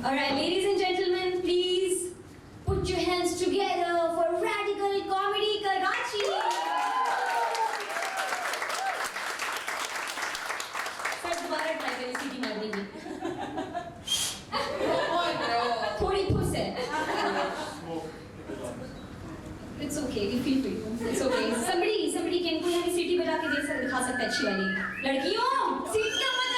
Alright, ladies and gentlemen, please put your hands together for Radicle Comedy Karachi. Sir दोबारा try करें सीटी मारने की. थोड़ी फुस है. It's okay, you feel free. It's okay. Somebody can कोई हमें सीटी बजा के दिखा सकता है अच्छी वाली. लड़कियों, सीटियां बजाओ.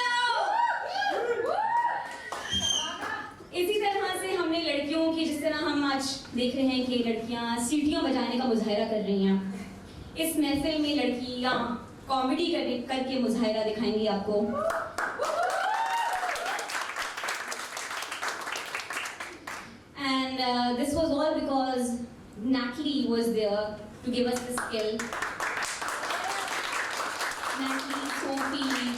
इसी तरह से हमने लड़कियों की, जिस तरह हम आज देख रहे हैं कि लड़कियां सीटियां बजाने का मुजाहिरा कर रही हैं, इस महफिल में लड़कियां कॉमेडी करके मुजाहिरा दिखाएंगी आपको. And this was all because Natalie was there to give us the skill. Natalie, Sophie,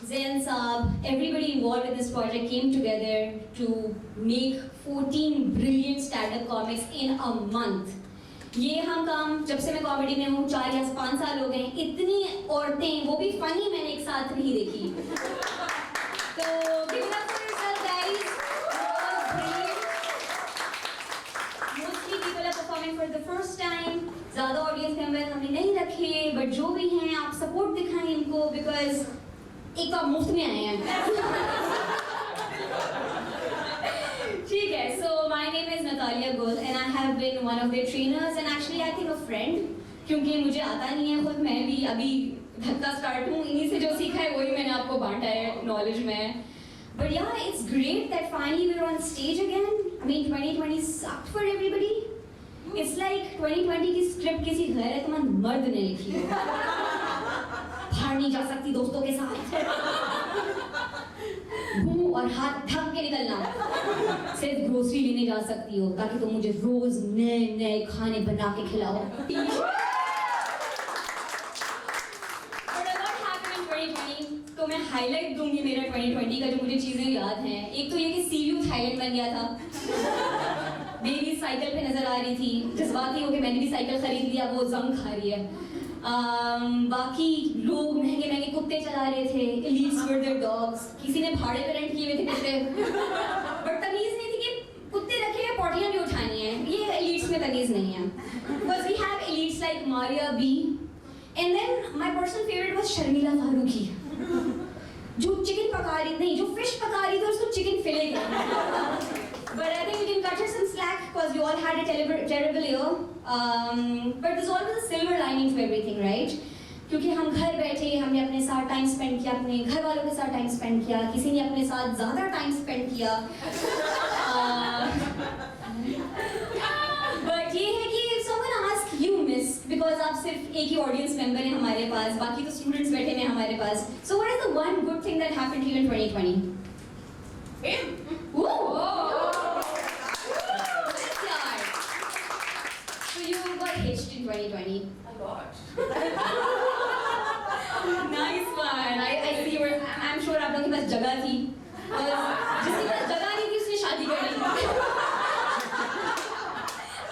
Zain Saab, everybody involved in this project came together to make 14 brilliant stand-up comics in a month. ये हम काम जब से मैं comedy में हूँ 4 या 5 साल हो गए. इतनी औरतें, वो भी फनी, मैंने एक साथ नहीं देखी. तो give it up for yourself, guys. Mostly people are performing for the first time. ज़्यादा ऑडियंस मेंबर हमने नहीं रखे, बट जो भी हैं आप सपोर्ट दिखाएं इनको, बिकॉज एक तो आप मुफ्त में आए हैं. ठीक है. So my name is Natalia and I have been one of their trainers and actually I think a friend, क्योंकि मुझे आता नहीं है खुद, मैं भी अभी धक्का स्टार्ट हूँ. इन्हीं से जो सीखा है वही मैंने आपको बांटा है नॉलेज में. But yeah, it's great that finally we're on stage again. I mean 2020 sucked for everybody. It's like 2020 की स्क्रिप्ट किसी गैरतमंद मर्द ने लिखी है. बाहर नहीं जा सकती दोस्तों के साथ, मुंह और हाथ ढक के निकलना, सिर्फ ग्रोसरी लेने जा सकती हो ताकि तुम मुझे रोज नए नए खाने बना के खिलाओ. तो मैं हाईलाइट दूंगी मेरा 2020 का, जो मुझे चीजें याद हैं. एक तो ये कि सीयू थाईलैंड बन गया था. बेबी साइकिल पे नजर आ रही थी. जज्बाती हो कि मैंने भी साइकिल खरीद लिया, वो जंग खा रही है. बाकी लोग महंगे महंगे कुत्ते चला रहे थे. Elites were their dogs. किसी ने भाड़े पे रेंट किए हुए थे कुत्ते. बट तमीज नहीं थी कि कुत्ते रखे हैं, पॉटियां भी उठानी है. ये elites में तमीज नहीं है. Because we have elites like Maria B. And then my personal favorite was Sharmila Farooqui, जो चिकन पका रही नहीं, जो फिश पका रही थी उसको चिकन फिले कर. But I think we can cut her some slack because we all had a terrible year. But there's always a silver lining to everything, right? क्योंकि हम घर बैठे, हमने अपने साथ टाइम स्पेंड किया, अपने घर वालों के साथ टाइम स्पेंड किया, किसी ने अपने साथ ज़्यादा टाइम स्पेंड किया. But ये है कि if someone asks you, miss, because आप सिर्फ एक ही ऑडियंस मेंबर हैं हमारे पास, बाकी तो स्टूडेंट्स बैठे हैं हमारे पास. So what is the one good thing that happened to you in 2020? Fame. Woo! Hitched in 2020. A lot. Nice one. I see where I'm sure आप लोगों के पास जगह थी. जिसके पास जगह नहीं थी उसने शादी कर ली.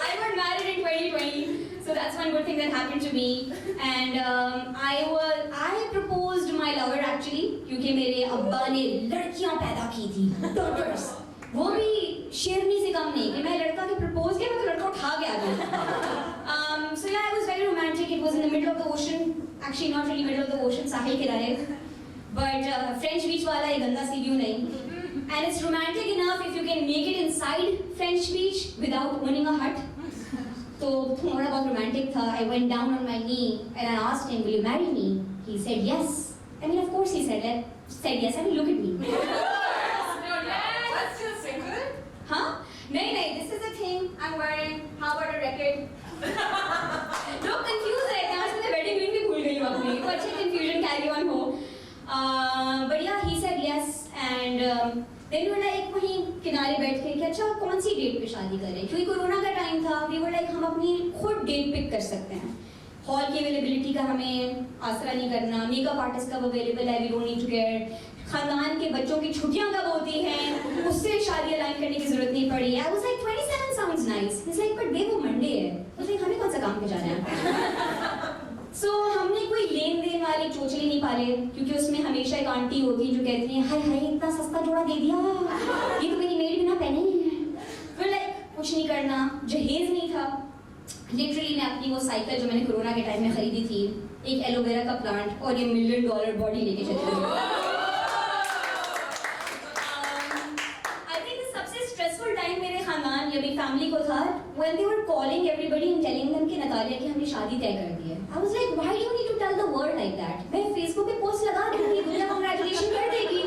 I got married in 2020, so that's one good thing that happened to me. And I proposed my lover actually, क्योंकि मेरे अब्बा ने लड़कियां पैदा की थी. Daughters. वो भी शेरनी से कम नहीं कि मैं लड़का के प्रपोज किया, मैं तो लड़का उठा के आ गया. So yeah, it was very romantic. It was in the middle of the ocean. Actually, not really middle of the ocean, साहिल किनारे. But French beach वाला ये गंदा सी व्यू नहीं. And it's romantic enough if you can make it inside French beach without owning a hut. तो थोड़ा बहुत romantic था. I went down on my knee and I asked him, "Will you marry me?" He said yes. I mean, of course he said yes. I mean, look at me. Huh? नहीं, this is the thing I'm wearing. How about a record? लोग confused रहते हैं. आज मैं wedding ring भी भूल गई हूँ अपनी. तो अच्छी confusion carry on हो. But yeah, he said yes and then we were like वहीं किनारे बैठ के कि अच्छा कौन सी डेट पे शादी करें, क्योंकि कोरोना का टाइम था. We were like हम अपनी खुद डेट पिक कर सकते हैं. हॉल की अवेलेबिलिटी का हमें आसरा नहीं करना. मेकअप आर्टिस्ट कब अवेलेबल है, we don't need to get. खानदान के बच्चों की छुट्टियां कब होती हैं, उससे शादी अलाइन करने की जरूरत नहीं पड़ी. I was like 27 sounds nice. He's like but वो मंडे है. I was like हमें कौन सा काम पे जाना है. So हमने कोई लेन देन वाले चोचले नहीं पाले, क्योंकि उसमें हमेशा एक आंटी होती है जो कहती है हाय हाय इतना सस्ता जोड़ा दे दिया, ये तो मेरी मेड भी ना साड़ियाँ पहने ही हैं। फिर लाइक कुछ नहीं करना, जहेज नहीं था। लिटरली मैं अपनी वो साइकिल जो मैंने कोरोना के टाइम में खरीदी थी, एक एलोवेरा का प्लांट और ये $1 मिलियन बॉडी लेके चली गई। आई थिंक सबसे स्ट्रेसफुल टाइम मेरे खानदान या मेरी फैमिली को था when they were calling everybody and telling them कि नतालिया की हमने शादी तय कर दी है। I was like, why do you need to tell the world like that? मैं फेसबुक पे पोस्ट लगा दूंगी, दुनिया congratulation कर देगी।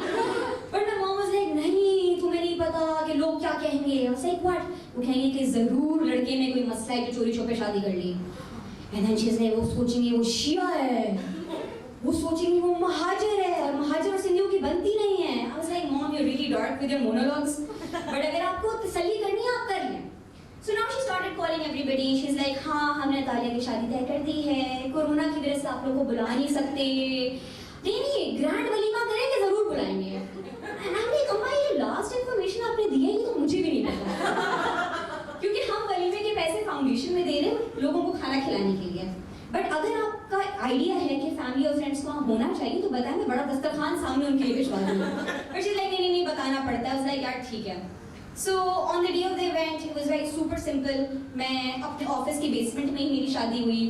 But my mom was like, नहीं तुम्हें नहीं पता कि लोग क्या कहेंगे। I was like, what? वो कहेंगे कि जरूर लड़के में कोई मसला है जो चोरी छुपे शादी कर ली। And then she's like, वो सोचेंगे वो शिया है, वो सोचेंगे वो महाजर है, और महाजर और सिंधियों की बनती नहीं है। I was like, mom, you're really dark with your monologues. But अगर आपको तसल्ली करनी है आप कर लें। So now she started calling everybody. She's like, हाँ हमने नतालिया की शादी तय कर दी है, कोरोना की वजह से आप लोग को बुला नहीं सकते। नहीं ग्रैंड वलीमा करेंगे, जरूर बुलाएंगे। And I'm like, अम्मा ये लास्ट इन्फॉर्मेशन आपने दी है, ये तो मुझे भी नहीं पता। क्योंकि हम वलीमे के पैसे फाउंडेशन में दे रहे हैं लोगों को खाना खिलाने के लिए। बट अगर आपका आइडिया है कि फैमिली और फ्रेंड्स को होना चाहिए तो बताएं, मैं बड़ा दस्तरखान सामने उनके लिए भिजवा दूँगी। बट शी लाइक नहीं बताना पड़ता है। लाइक यार ठीक है। So on the day of the event, it was very super simple. मैं अपने ऑफिस के बेसमेंट में ही मेरी शादी हुई।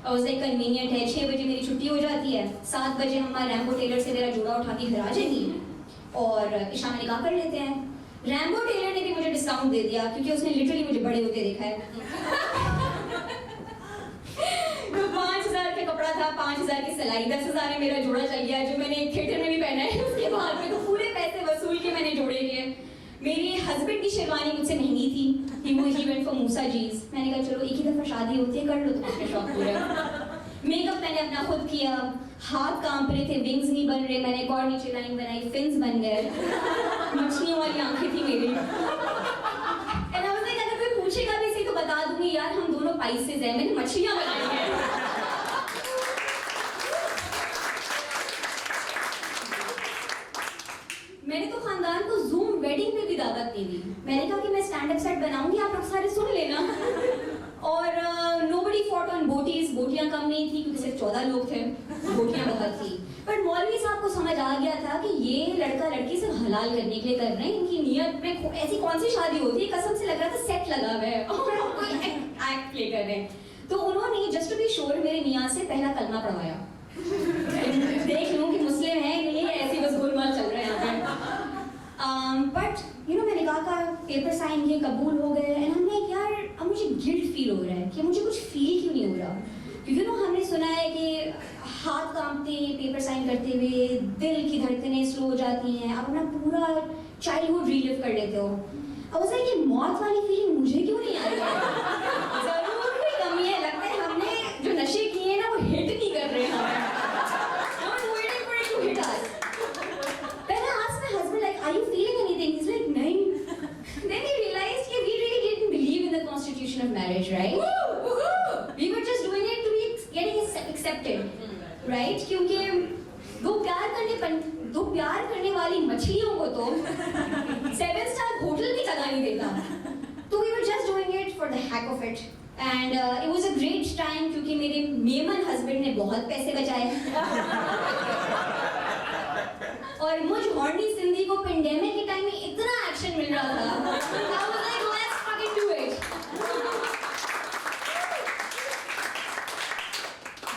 I was like convenient है, 6 बजे मेरी छुट्टी हो जाती है, 7 बजे हमारे रैम्बो टेलर से मेरा जोड़ा उठा के घर आ जाएगी और ईशा में निकाह कर लेते हैं। रैम्बो टेलर ने भी मुझे डिस्काउंट दे दिया क्योंकि उसने लिटरली मुझे बड़े होते देखा है। तो 5,000 का कपड़ा था, 5,000 की सिलाई, 10,000 में मेरा जोड़ा चल गया जो मैंने थिएटर में भी पहना है। उसके बाद में तो पूरे पैसे वसूल के मैंने जोड़े लिए। मेरे हस्बैंड की शेरवानी मुझसे महंगी थी, he went for मूसा जीज। मैंने कहा चलो एक ही दफा शादी होती है, कर लो तो उसके शौक पूरे। मेकअप मैंने अपना खुद किया, हाथ कांप रहे थे, विंग्स नहीं बन रहे, मैंने एक और नीचे लाइन बनाई, फिन्स बन गए, मछलियों वाली आंखें थी मेरी। And I was like, अगर कोई पूछेगा भी सही तो बता दूंगी यार हम दोनों पाइसेस हैं, मैंने मछलियां बनाई हैं। मैंने तो खानदान को जूम वेडिंग पे भी दावत नहीं दी। मैंने कहा कि मैं स्टैंड अप सेट बनाऊंगी, आप लोग सारे सुन लेना। और nobody fought on बोटीज, बोटियां कम नहीं थी क्योंकि सिर्फ 14 लोग थे, बोटियां बहुत थी। पर मौलवी साहब को समझ आ गया था कि ये लड़का लड़की से हलाल करने के लिए कर रहे हैं, इनकी नीयत में ऐसी कौन सी शादी होती है, कसम से लग रहा था सेट लगा हुआ है और कोई एक्ट प्ले कर रहे हैं। तो उन्होंने जस्ट टू बी श्योर मेरे मियाँ से पहला कलमा पढ़वाया। देख लूं कि मुस्लिम है नहीं, ऐसी बस गोलमाल चल रहा है यहाँ पे। बट यू नो मैंने कहा पेपर साइन किए, कबूल हो गए। एंड हमने यार अब मुझे गिल्ट फील हो रहा है कि मुझे कुछ फील क्यों नहीं हो रहा, क्योंकि ना हमने सुना है कि हाथ कांपते हैं पेपर साइन करते हुए, दिल की धड़कनें स्लो हो जाती हैं, आप अपना पूरा चाइल्डहुड रीलिव कर लेते हो। अब उसे कि मौत वाली फीलिंग मुझे क्यों नहीं आ रही है? जरूर कोई कमी है, लगता है हमने जो नशे किए हैं ना वो हिट नहीं कर रहे हैं। Are you feeling anything? He's like, no. Then he realized that we really didn't believe in the constitution of marriage, right? We were just doing it to be getting accepted, right? क्योंकि दो प्यार करने वाली मछलियों को तो 7-star hotel भी जगह नहीं देता। तो we were just doing it for the heck of it. And it was a great time क्योंकि मेरे मेमन हस्बैंड ने बहुत पैसे बचाए। और मुझ हॉर्नी सिंधी को पेंडेमिक के टाइम में इतना एक्शन मिल रहा था। I was like, let's fucking do it.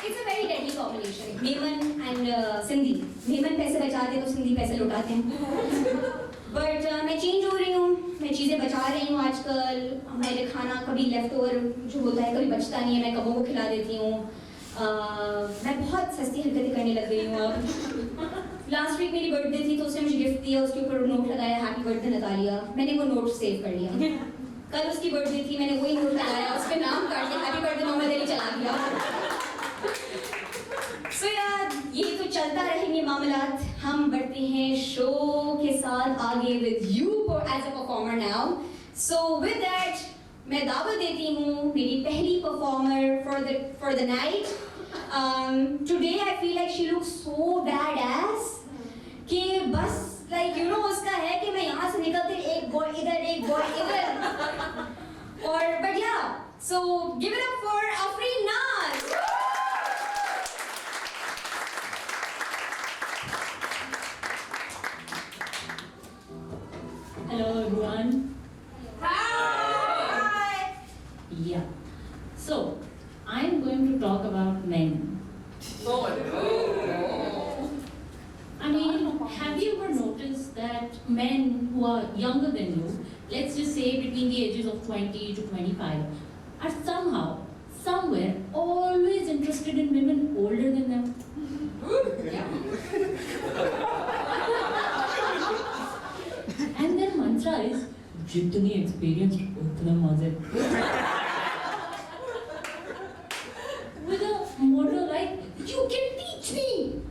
It's a very deadly combination. Memon and Sindhi. Memon पैसे बचाते तो सिंधी पैसे लुटाते हैं। But मैं चेंज हो रही हूँ, मैं चीज़ें बचा रही हूँ आजकल। मेरे खाना कभी लेफ्ट ओवर जो होता है कभी बचता नहीं है, मैं कबों को खिला देती हूँ। मैं बहुत सस्ती हरकतें करने लग गई हूँ अब। लास्ट वीक मेरी बर्थडे थी तो उसने मुझे गिफ्ट दिया, उसके ऊपर नोट लगाया हैप्पी बर्थडे नतालिया। मैंने वो नोट सेव कर लिया। कल उसकी बर्थडे थी, मैंने वही नोट लगाया, उस पे नाम काट के हैप्पी बर्थडे मोहम्मद अली चला दिया। सो यार ये तो चलता रहेंगे मामलात। हम बढ़ते हैं शो के साथ आगे with you as a performer now. So with that मैं दावत देती हूँ मेरी पहली performer for the night. Today I feel like she looks so badass कि बस like you know उसका है कि मैं यहाँ से निकलते एक बॉय इधर एक बॉय इधर और but yeah so give it up for Afreen Naz. Hello everyone. that men who are younger than you, let's just say between the ages of 20 to 25, are somehow, somewhere, always interested in women older than them. And their mantra is, jitni experienced, utna maze. With a motto like, you can teach me.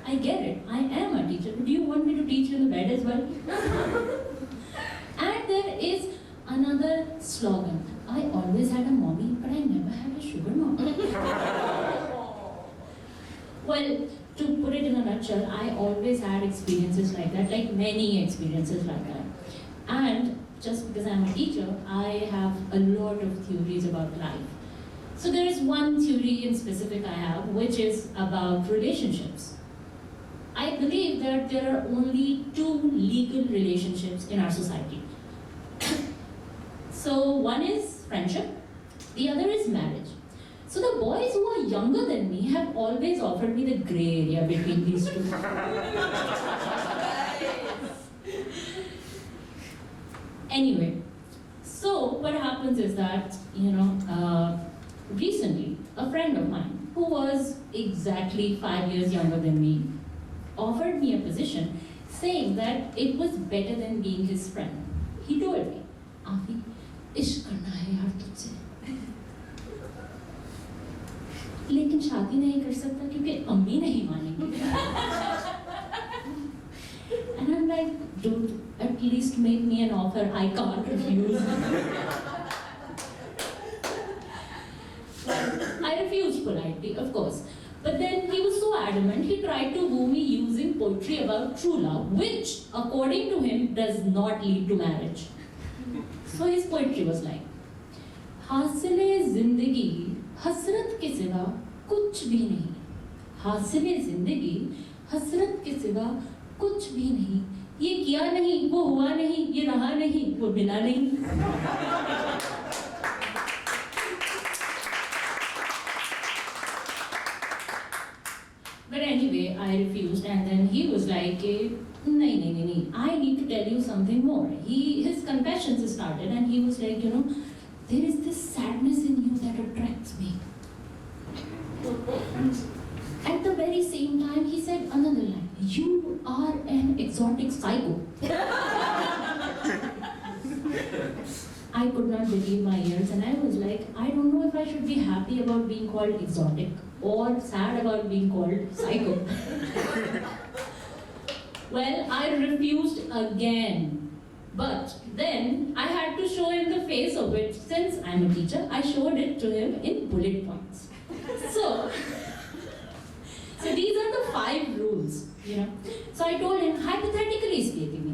I get it, I am a teacher. Do you want me to teach you in the bed as well? And there is another slogan. I always had a mommy, but I never had a sugar mama. Well, to put it in a nutshell, I always had experiences like that, like many experiences like that. And just because I'm a teacher, I have a lot of theories about life. So there is one theory in specific I have, which is about relationships. I believe that there are only 2 legal relationships in our society. So one is friendship, the other is marriage. So the boys who are younger than me have always offered me the grey area between these two. Anyway, so what happens is that, recently, a friend of mine, who was exactly 5 years younger than me, offered me a position saying that it was better than being his friend. He told me, Afi, इश्क करना है यार तुझसे, लेकिन शादी नहीं कर सकता क्योंकि अम्मी नहीं मानेंगी. And I'm like, dude, at least make me an offer I can't refuse. I refused politely, of course. But then he was so adamant, he tried to woo me using poetry about true love, which, according to him, does not lead to marriage. So his poetry was like, हासिले जिंदगी हसरत के सिवा कुछ भी नहीं, हासिले जिंदगी हसरत के सिवा कुछ भी नहीं, ये किया नहीं, वो हुआ नहीं, ये रहा नहीं, वो मिला नहीं. But anyway, I refused, and then he was like, nahi, I need to tell you something more. His confessions started, and he was like, there is this sadness in you that attracts me. At the very same time, he said another line, you are an exotic psycho. I could not believe my ears, and I was like, I don't know if I should be happy about being called exotic or sad about being called psycho. Well, I refused again. But then I had to show him the face of it. Since I'm a teacher, I showed it to him in bullet points. So these are the 5 rules, So I told him, hypothetically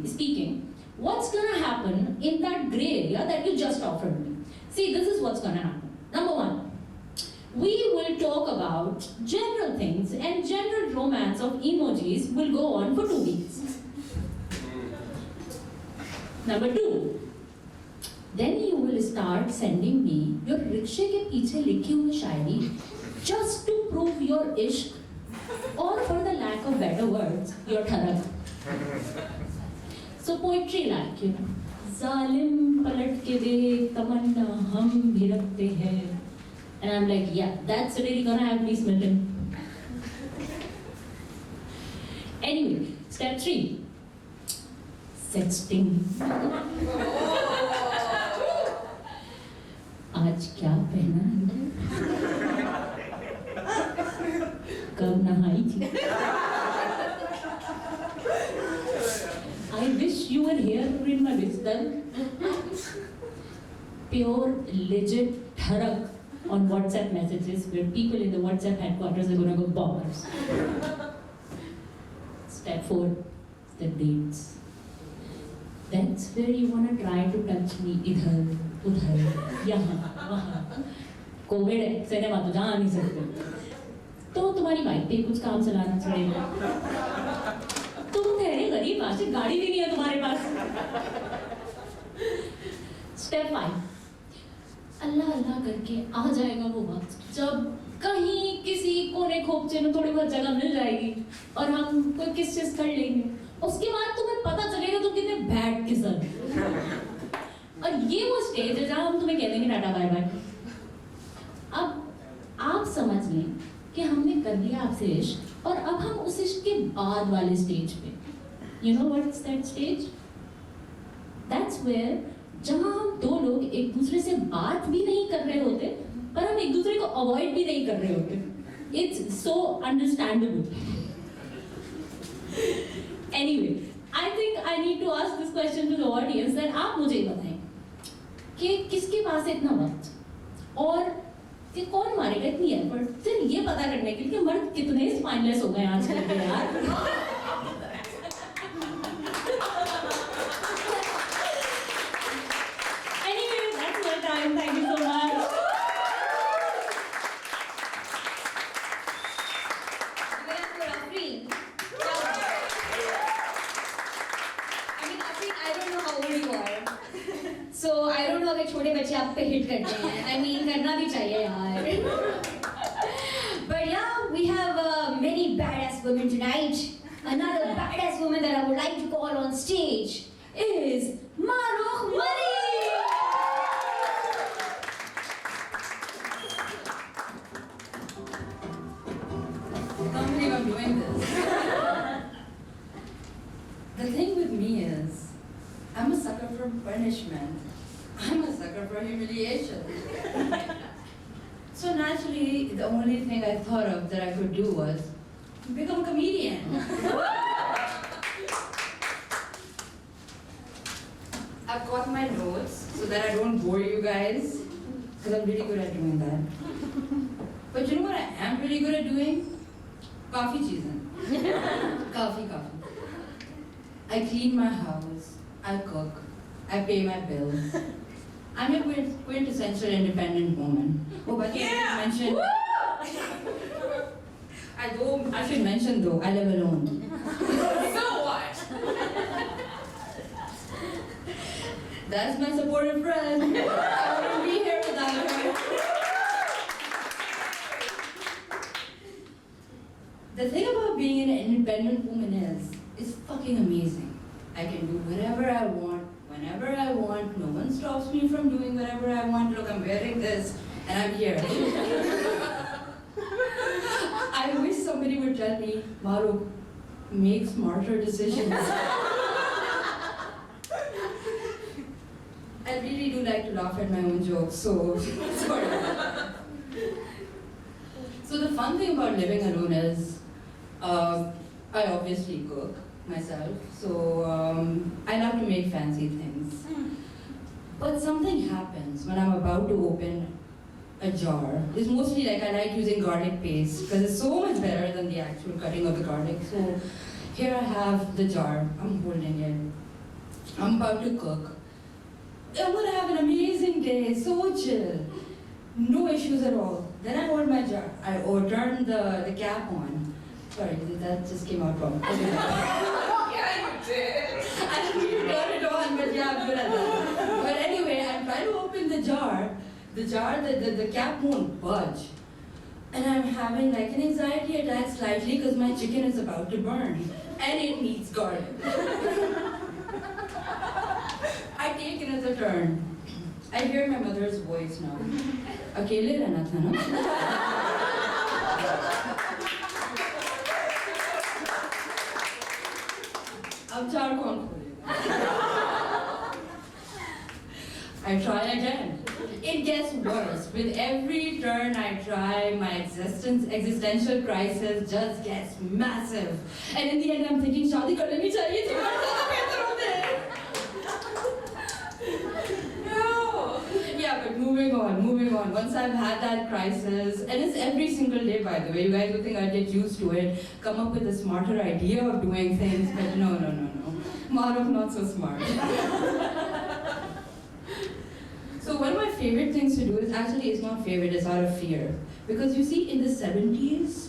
speaking, what's gonna happen in that gray area that you just offered me? See, this is what's gonna happen. Number 1, we will talk about general things, and general romance of emojis will go on for 2 weeks. Number 2, then you will start sending me your rickshaw ke piche likhi hui shairi just to prove your ishq, or for the lack of better words, your tharak. So poetry like, Zalim palat ke dekh tamanna hum bhi rakhte hain. And I'm like, yeah, that's really gonna have me smitten. Anyway, step 3. Sexting. आज क्या पहना है? कब नहाई थी? I wish you were here to read my wisdom. Pure, legit tharak on WhatsApp messages where people in the WhatsApp headquarters are going to go bonkers. Step 4, the dates. That's where you want to try to touch me idhar, udhar, yahan, wahan. Covid है, cinema तो जा नहीं सकते, तो तुम्हारी bike पे कुछ काम चलाना पड़ेगा. तुम ठहरे गरीब, आज गाड़ी भी नहीं है तुम्हारे पास. Step 5, अल्लाह अल्लाह करके आ जाएगा वो वक्त जब कहीं किसी कोने खोपचे में थोड़ी बहुत जगह मिल जाएगी और हम कोई किस कर लेंगे, उसके बाद तुम्हें पता चलेगा तुम कितने बैड किसर। और ये वो स्टेज है जहां हम तुम्हें कह देंगे टाटा बाय बाय। अब आप समझ लें कि हमने कर लिया आपसे इश्क और अब हम उस इश्क के बाद वाले स्टेज पे, you know what is that stage? That's where जहां हम दो लोग एक दूसरे से बात भी नहीं कर रहे होते पर हम एक दूसरे को अवॉइड भी नहीं कर रहे होते। It's so understandable. Anyway, I think I need to ask this question to the audience that आप मुझे बताएं कि किसके पास है इतना वक्त और कि कौन मारेगा इतनी एफर्ट सिर्फ ये पता करने के लिए कि मर्द कितने स्पाइनलेस हो गए आजकल के यार। Thank you so much. I don't know how old you are. So I don't know अगर छोटे बच्चे आप पे हिट करते हैं. I mean करना भी चाहिए यार. But yeah, we have many badass women tonight. Another badass woman that I would like to call on stage is Marukh Mari. I can't believe I'm doing this. The thing with me is, I'm a sucker for punishment. I'm a sucker for humiliation. So naturally, the only thing I thought of that I could do was become a comedian. I've got my notes so that I don't bore you guys, because I'm really good at doing that. But you know what I am really good at doing? Coffee cheesin. Coffee. I clean my house, I cook, I pay my bills. I'm a quintessential independent woman. Oh, but I should mention though, I live alone. So what? That's my supportive friend. I wouldn't be here without her. The thing about being an independent woman is, it's fucking amazing. I can do whatever I want, whenever I want. No one stops me from doing whatever I want. Look, I'm wearing this, and I'm here. I wish somebody would tell me, Marukh, make smarter decisions. I really do like to laugh at my own jokes, so sorry. So the fun thing about living alone is, I obviously cook myself, so I love to make fancy things. But something happens when I'm about to open a jar. It's mostly like I like using garlic paste because it's so much better than the actual cutting of the garlic. So here I have the jar, I'm holding it. I'm about to cook. I'm gonna have an amazing day, so chill. No issues at all. Then I hold my jar. I turn the cap on. Sorry, that just came out wrong. Yeah, you did. I didn't mean to turn it on, but yeah, I'm good at that. But anyway, I try to open the jar. The cap won't budge. And I'm having like an anxiety attack slightly because my chicken is about to burn. And it needs garlic. I take another turn. I hear my mother's voice now. Akele rehna tha na? Ab jar kaun kholega? I try again. It gets worse. With every turn I try, my existential crisis just gets massive. And in the end I'm thinking, shaadi kar leni chahiye thi, mar zyada behtar hote. No. Yeah, but moving on. Once I've had that crisis, and it's every single day by the way, you guys would think I'd get used to it, come up with a smarter idea of doing things, but no. Marukh not so smart. So one of my favorite things to do is, actually it's not favorite, it's out of fear. Because you see in the 70s,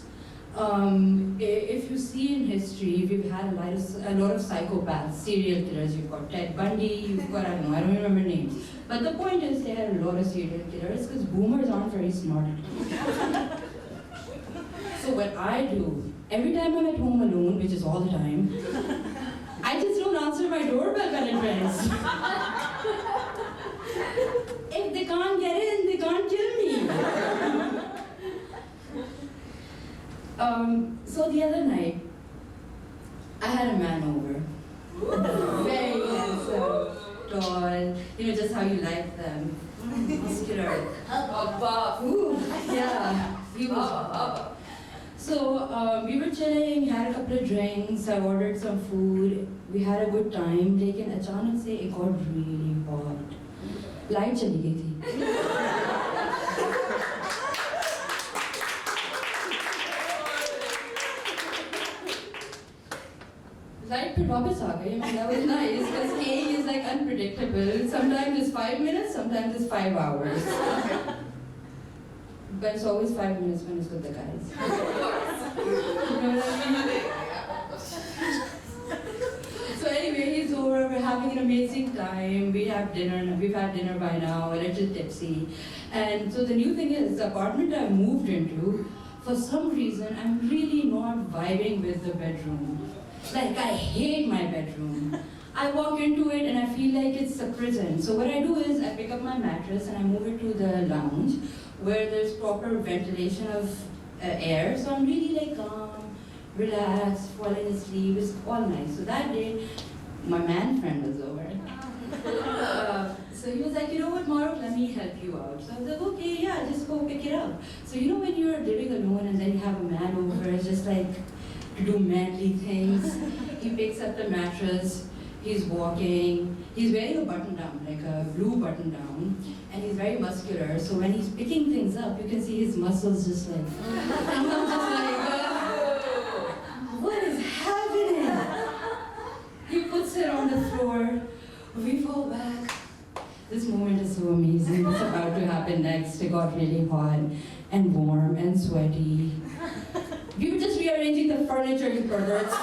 if you see in history, we've had a lot of psychopaths, serial killers. You've got Ted Bundy, you've got, I don't remember names. But the point is they had a lot of serial killers because boomers aren't very smart. So what I do, every time I'm at home alone, which is all the time, I just don't answer my doorbell when it rings. If they can't get in, they can't kill me. So the other night, I had a man over. Very handsome, tall, just how you like them. Muscular. Abba. Ooh, yeah. He was. So we were chilling, had a couple of drinks, I ordered some food, we had a good time, लेकिन अचानक से it got really hot. Light चली गई थी. Light पे वापस आ गई. I mean, that was nice because staying is like unpredictable. Sometimes it's 5 minutes, sometimes it's 5 hours. But it's always 5 minutes when it's with the guys. You know what I mean? So anyway, he's over, we're having an amazing time. We've had dinner by now, a little tipsy. And so the new thing is, the apartment I moved into, for some reason, I'm really not vibing with the bedroom. Like, I hate my bedroom. I walk into it and I feel like it's a prison. So what I do is, I pick up my mattress and I move it to the lounge, where there's proper ventilation of air. So I'm really like calm, relaxed, falling asleep. It's all nice. So that day, my man friend was over. So he was like, you know what, Maruk, let me help you out. So I was like, okay, yeah, just go pick it up. So you know when you're living alone and then you have a man over, it's just like to do manly things. He picks up the mattress, he's walking, he's wearing a button down, like a blue button down, and he's very muscular. So when he's picking things up, you can see his muscles just like, and I'm just like, what is happening? He puts it on the floor, we fall back. This moment is so amazing. What's about to happen next? It got really hot and warm and sweaty. We were just rearranging the furniture, you perverts.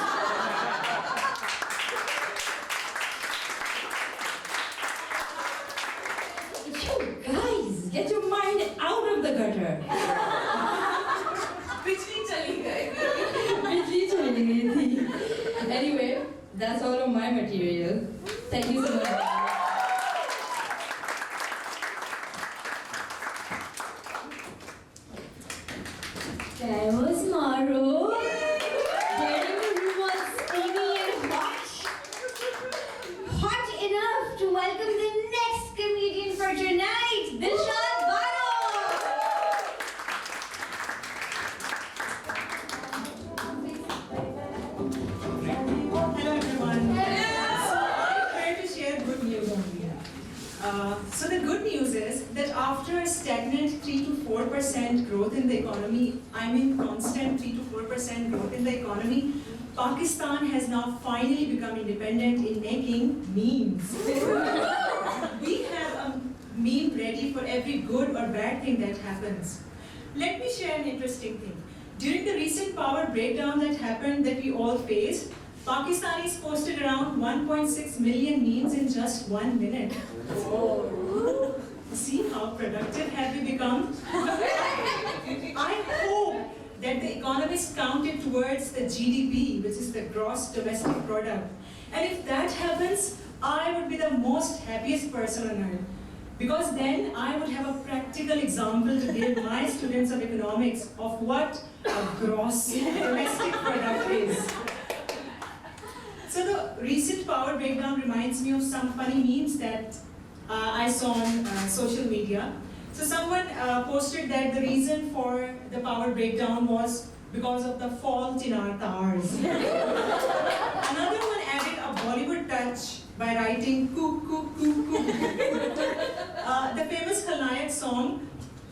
You guys, get your mind out of the gutter. बिजली चली गई. बिजली चली गई थी. Anyway, that's all of my material. Thank you so much. There was Maru. Getting the room all steamy and hot. Hot enough to welcome the next comedian for tonight, Dilshad Baro. Hello everyone. So I'm here to share good news on here. So the good news is that after a stagnant 3 to 4% growth in the economy, I mean constant 3 to 4% growth in the economy, Pakistan has now finally become independent in making memes. We have a meme ready for every good or bad thing that happens. Let me share an interesting thing. During the recent power breakdown that happened that we all faced, Pakistanis posted around 1.6 million memes in just 1 minute. See how productive have we become? I hope that the economists count it towards the GDP, which is the gross domestic product. And if that happens, I would be the most happiest person on earth. Because then I would have a practical example to give my students of economics of what a gross domestic product is. So the recent power breakdown reminds me of some funny memes that I saw on social media. So someone posted that the reason for the power breakdown was because of the fault in our towers. Another one added a Bollywood touch by writing "Cook, cook, cook, cook." The famous Khalnayak song,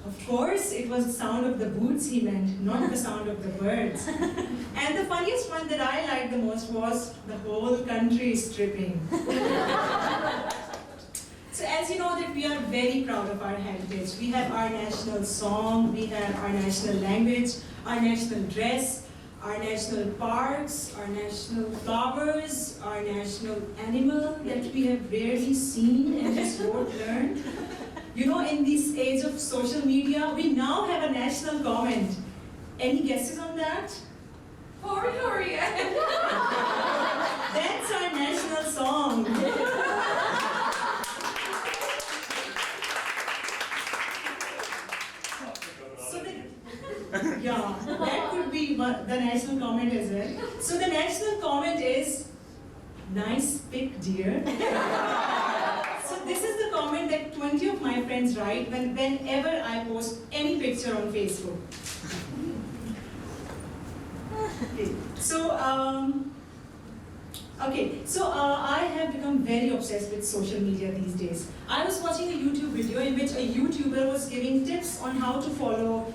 of course, it was the sound of the boots he meant, not the sound of the birds. And the funniest one that I liked the most was the whole country is stripping. So as you know that we are very proud of our heritage. We have our national song, we have our national language, our national dress, our national parks, our national flowers, our national animal that we have rarely seen and just won't learn. You know, in this age of social media, we now have a national comment. Any guesses on that? That's our national song. Yeah, that could be the national comment as well. So the national comment is, nice pic, dear. So this is the comment that 20 of my friends write whenever I post any picture on Facebook. So I have become very obsessed with social media these days. I was watching a YouTube video in which a YouTuber was giving tips on how to follow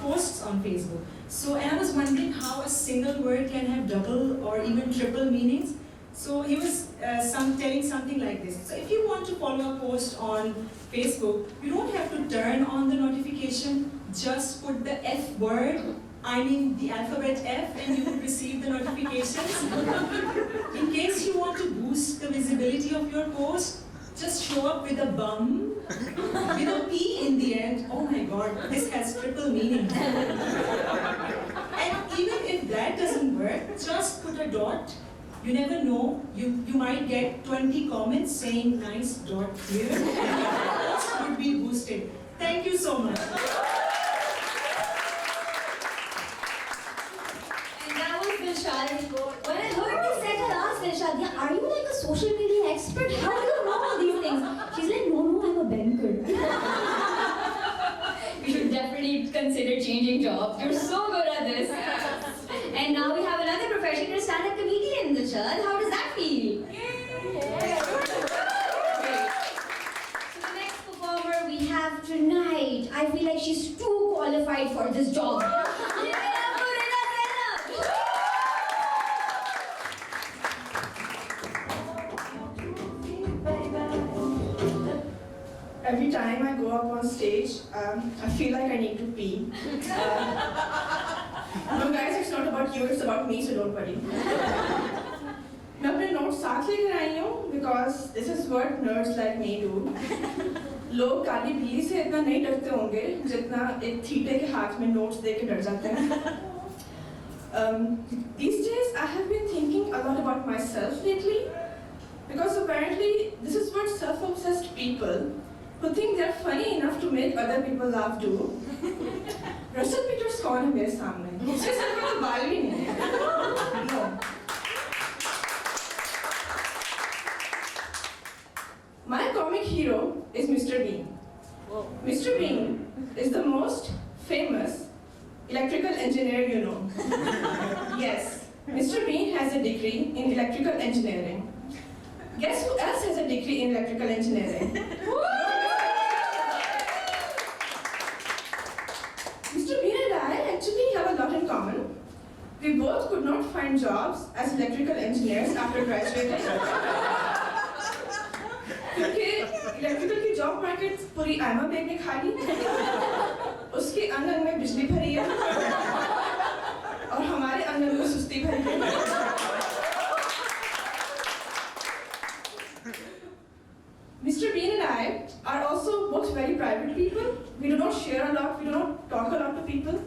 posts on Facebook. And I was wondering how a single word can have double or even triple meanings. So he was telling something like this. So if you want to follow a post on Facebook, you don't have to turn on the notification, just put the F word, I mean the alphabet F, and you will receive the notifications. In case you want to boost the visibility of your post, just show up with a bum, with a P in the end. Oh my God, this has triple meaning. And even if that doesn't work, just put a dot. You never know, you might get 20 comments saying nice dot here, and your post would be boosted. Thank you so much. When I heard this set, I asked Dilshad, are you like a social media expert? How do you know all these things? She's like, no, I'm a banker. You should definitely consider changing jobs. You're so good at this. And now we have another profession, you're a stand-up comedian, Dilshad. How does that feel? So the next performer we have tonight, I feel like she's too qualified for this job. Every time I go up on stage, I feel like I need to pee. No guys, it's not about you, it's about me, so don't worry. मैं अपने notes साथ लेकर आई हूँ because this is what nerds like me do. लोग काली बिल्ली से इतना नहीं डरते होंगे जितना एक थीटे के हाथ में notes देके डर जाते हैं. These days, I have been thinking a lot about myself lately because apparently this is what self-obsessed people who think they're funny enough to make other people laugh do. Russell Peters कौन है मेरे सामने? उसके sir में तो बाल भी नहीं है. No. My comic hero is Mr. Bean. Mr. Bean is the most famous electrical engineer you know. Yes, Mr. Bean has a degree in electrical engineering. Guess who else has a degree in electrical engineering? Mr. Bean and I actually have a lot in common. We both could not find jobs as electrical engineers after graduating. क्योंकि electrical की job market पूरी आमा bag में खाली, उसके आंगन में बिजली भरी है और हमारे आंगन में सुस्ती भरी है. Mr. Bean and I are also both very private people. We do not share a lot, we do not talk a lot to people.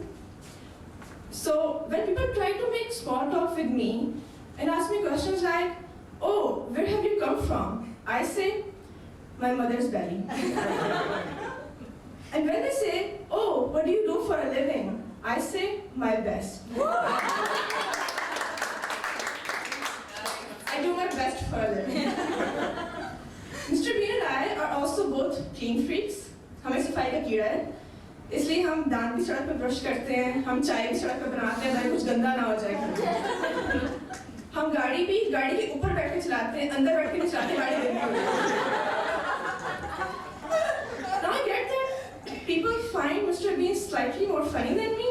So when people try to make small talk with me and ask me questions like, oh, where have you come from? I say, my mother's belly. And when they say, oh, what do you do for a living? I say, my best. I do my best for a living. Mr. Bean and I are also both clean freaks. हमें सफाई का कीड़ा है, इसलिए हम दांत भी सड़क पे ब्रश करते हैं, हम चाय भी सड़क पे बनाते हैं ताकि कुछ गंदा ना हो जाए. हम गाड़ी भी गाड़ी के ऊपर बैठ के चलाते हैं, अंदर बैठ के नहीं चलाते, गाड़ी गंदी हो जाती है. Now I get that people find Mr. Bean slightly more funny than me.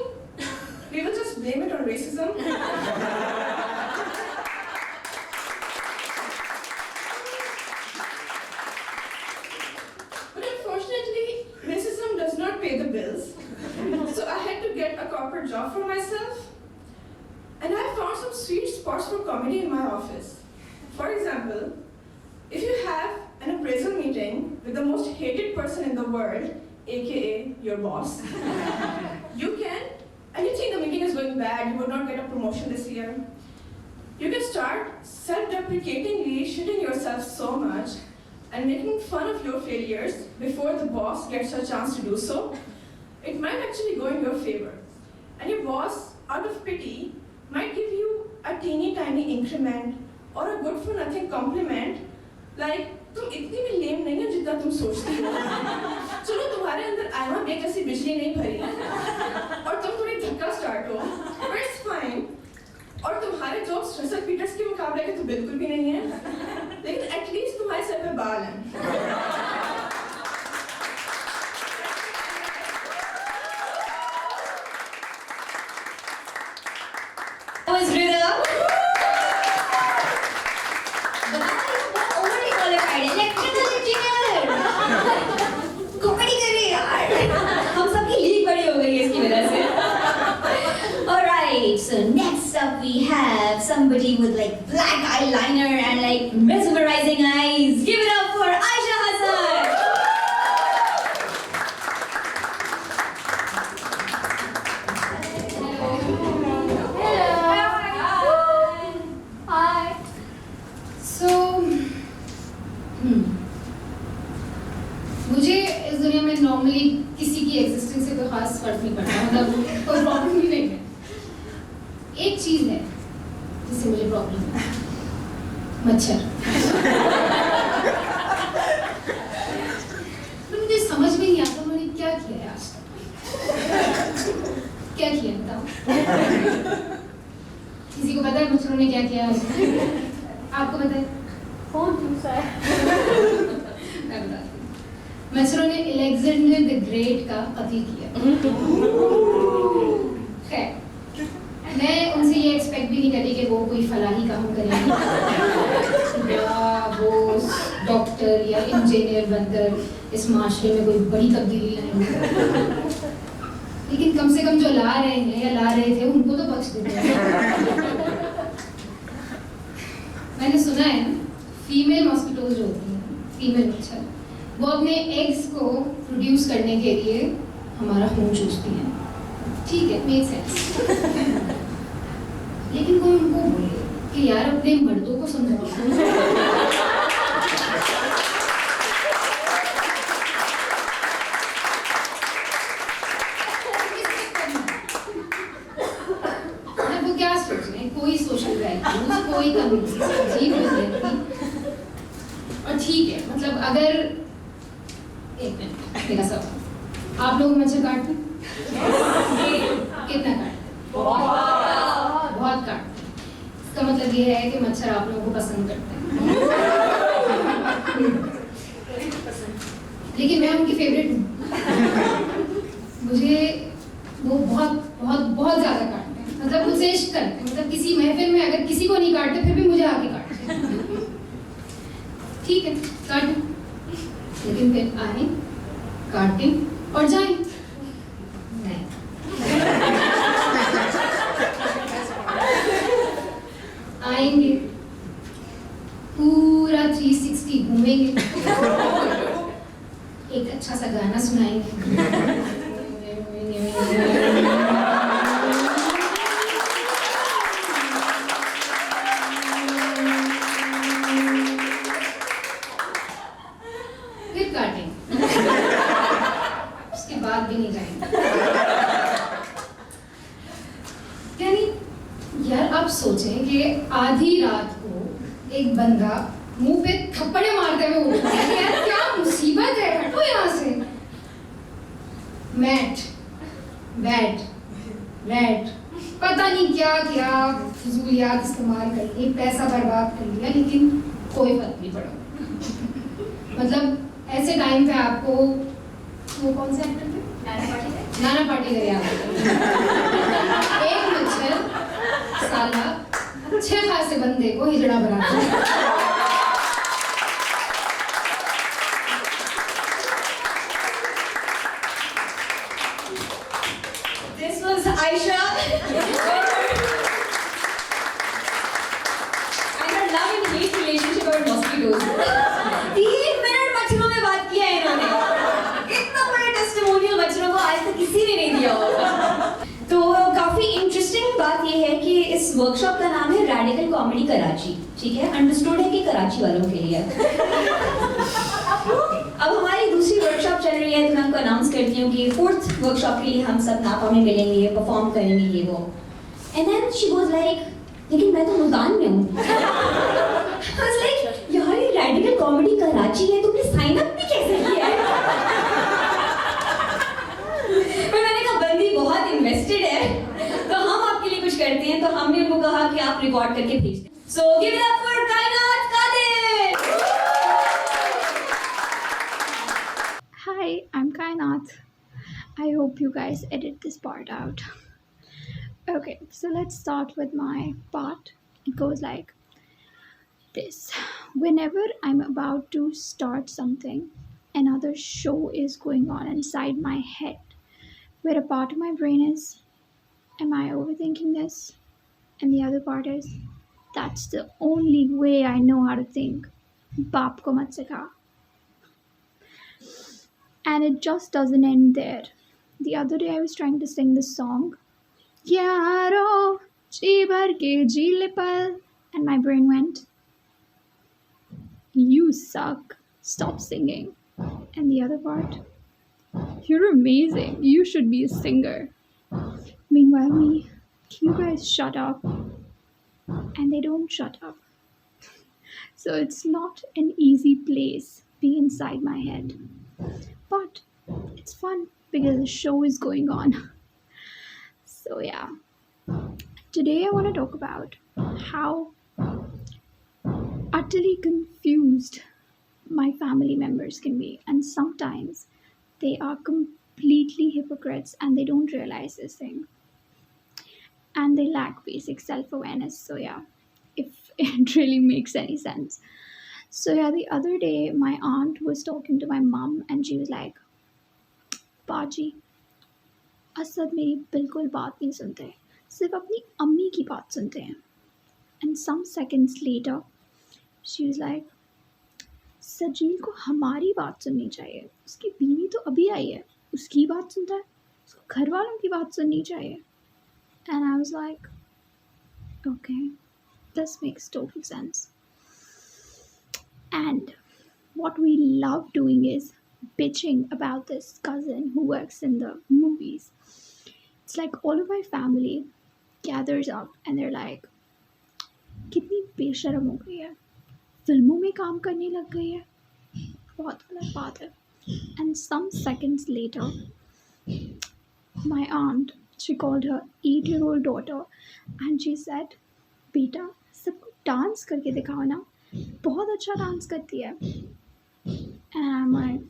We will just blame it on racism. But unfortunately, racism does not pay the bills. So I had to get a corporate job for myself. And I found some sweet spots for comedy in my office. For example, if you have an appraisal meeting with the most hated person in the world, aka your boss, you can and you think the meeting is going bad, you would not get a promotion this year, you can start self-deprecatingly shitting yourself so much and making fun of your failures before the boss gets a chance to do so. It might actually go in your favor. And your boss, out of pity, might give you a teeny tiny increment or a good for nothing compliment, like, तुम इतनी भी लेम नहीं हो जितना तुम सोचती हो। चलो तुम्हारे अंदर आयमा बेग जैसी बिजली नहीं भरी और तुम थोड़ी धक्का स्टार्ट हो, but it's fine। और तुम्हारे जॉब्स रसल पीटर्स के मुकाबले के तो बिल्कुल भी नहीं है, लेकिन एटलीस्ट तुम्हारे सर पे बाल हैं। That was Rida. Electrical engineer. Comedy कर रही है यार। हम सबकी लीक बड़ी हो गई है इसकी वजह से। Alright, so next up we have somebody with like black eyeliner and like mesmerizing eyes. Give it up for Aisha Hassan. Hi. So, मुझे इस दुनिया में नॉर्मली किसी की एग्जिस्टेंस से कोई खास फर्क नहीं पड़ता, मतलब कोई प्रॉब्लम ही नहीं है। एक चीज है जिससे मुझे प्रॉब्लम है, मच्छर। तो मुझे समझ में नहीं आता मैंने क्या किया है आज तक। क्या किया बताओ? किसी को पता है मच्छरों ने क्या किया आज? आपको पता है? कौन चूसा है? मैं बताती हूँ। मच्छरों ने अलेक्जेंडर द ग्रेट का कत्ल किया। खैर, मैं उनसे ये एक्सपेक्ट भी नहीं करती कि वो कोई फलाही काम करेंगे या वो डॉक्टर या इंजीनियर बनकर इस माशरे में कोई बड़ी तब्दीली लाएंगे, लेकिन कम से कम जो ला रहे हैं या ला रहे थे उनको तो बख्श देते हैं। मैंने सुना है फीमेल मॉस्किटोज जो होती हैं, फीमेल मच्छर, वो अपने एग्स को प्रोड्यूस करने के लिए हमारा खून चूसती हैं। ठीक है, मेक सेंस। लेकिन कोई उनको बोले कि यार अपने मर्दों को समझाओ। वो क्या सोच रहे हैं? कोई सोशल वैल्यूज, कोई कम्युनिटी, अजीब है। और ठीक है, मतलब अगर एक मिनट मेरा सवाल, आप लोग मच्छर काटते हैं? कितना काटते? बहुत काटते हैं। इसका मतलब ये है कि मच्छर आप लोगों को पसंद करते हैं। लेकिन मैं उनकी फेवरेट हूँ। मुझे वो बहुत बहुत बहुत ज्यादा काटते हैं, मतलब मुझसे इश्क करते हैं। मतलब किसी महफिल में अगर किसी को नहीं काटते फिर भी मुझे आके काटते हैं। ठीक है, काटें, लेकिन फिर आए, काटें और जाएं। नहीं, आएंगे, पूरा 360 घूमेंगे, एक अच्छा सा गाना सुनाएंगे, फिर काटेंगे, उसके बाद भी नहीं जाएंगे। यानी यार आप सोचें कि आधी रात को एक बंदा मुंह पे थप्पड़े मारते हुए उठता है, यार क्या मुसीबत है, हटो यहाँ से। मैट, बैट, रैट, पता नहीं क्या क्या फजूलियात इस्तेमाल कर लिए, पैसा बर्बाद कर लिया, लेकिन कोई फर्क नहीं पड़ा। मतलब ऐसे टाइम पे आपको वो कौन से एक्टर थे? नाना पाटेकर याद आता है। एक मच्छर साला अच्छे खासे बंदे को हिजड़ा बनाता है। This was Aisha and her love and hate relationship about mosquitoes. 3 minute मच्छरों में बात किया है इन्होंने। इतना बड़ा टेस्टिमोनियल मच्छरों को आज तक किसी ने नहीं दिया होगा। तो इस वर्कशॉप का नाम है रैडिकल कॉमेडी कराची, ठीक है? अंडरस्टूड है कि कराची वालों के लिए। अब हमारी दूसरी वर्कशॉप चल रही है, तो मैं आपको अनाउंस करती हूँ कि 4th वर्कशॉप के लिए हम सब नापा में मिलेंगे, परफॉर्म करेंगे ये वो। And then she was like, लेकिन मैं तो मुल्तान में हूँ। I was like, यार ये रैडिकल कॉमेडी कराची है, तुमने साइन अप भी कैसे किया है? पर मैंने कहा बंदी बहुत इन्वेस्टेड है, तो हम आपके लिए कुछ करते हैं, तो हमने उनको कहा कि आप रिकॉर्ड करके भेज दें। So give it up for कायनात Qadir. Hi, I'm Kainath. I hope you guys edit this part out. Okay, so let's start with my part. It goes like this. Whenever I'm about to start something, another show is going on inside my head, where a part of my brain is, am I overthinking this? And the other part is, that's the only way I know how to think. Baap ko mat sikha. And it just doesn't end there. The other day I was trying to sing this song, Yaro ji bhar ke ji le pal, and my brain went, you suck, stop singing. And the other part, you're amazing, you should be a singer. Meanwhile me, you guys shut up. And they don't shut up. So it's not an easy place being inside my head. But it's fun because the show is going on. So yeah. Today I want to talk about how utterly confused my family members can be. And sometimes they are completely hypocrites and they don't realize this thing. And they lack basic self-awareness. So yeah, if it really makes any sense. So yeah, the other day my aunt was talking to my mom and she was like, Baji, Asad मेरी बिल्कुल बात नहीं सुनते, सिर्फ अपनी अम्मी की बात सुनते हैं. And some seconds later, she was like, Sajeel को हमारी बात सुननी चाहिए, उसकी बीवी तो अभी आई है, उसकी बात सुनता है, उसको घर वालों की बात सुननी चाहिए. And I was like, okay, this makes total sense. And what we love doing is bitching about this cousin who works in the movies. It's like all of my family gathers up and they're like, कितनी बेशरम हो गई है, फिल्मों में काम करने लग गई है, बहुत गलत बात है. And some seconds later, my aunt, she called her 8-year-old daughter and she said, बेटा सबको डांस करके दिखाओ ना, बहुत अच्छा डांस करती है. And I'm like,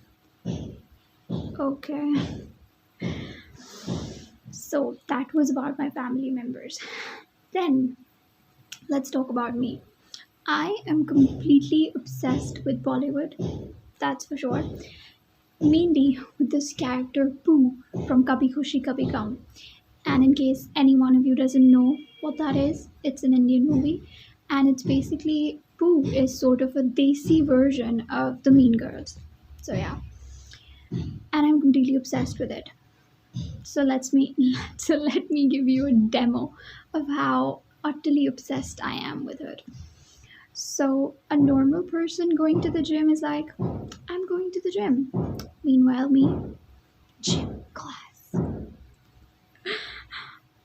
okay. So that was about my family members. Then let's talk about me. I am completely obsessed with Bollywood, that's for sure. Mainly with this character Pooh from Kabhi Khushi Kabhi Gum. And in case any one of you doesn't know what that is, it's an Indian movie. And it's basically, Pooh is sort of a desi version of the Mean Girls. So yeah. And I'm completely obsessed with it. So let me give you a demo of how utterly obsessed I am with it. So a normal person going to the gym is like, I'm going to the gym. Meanwhile me, gym class.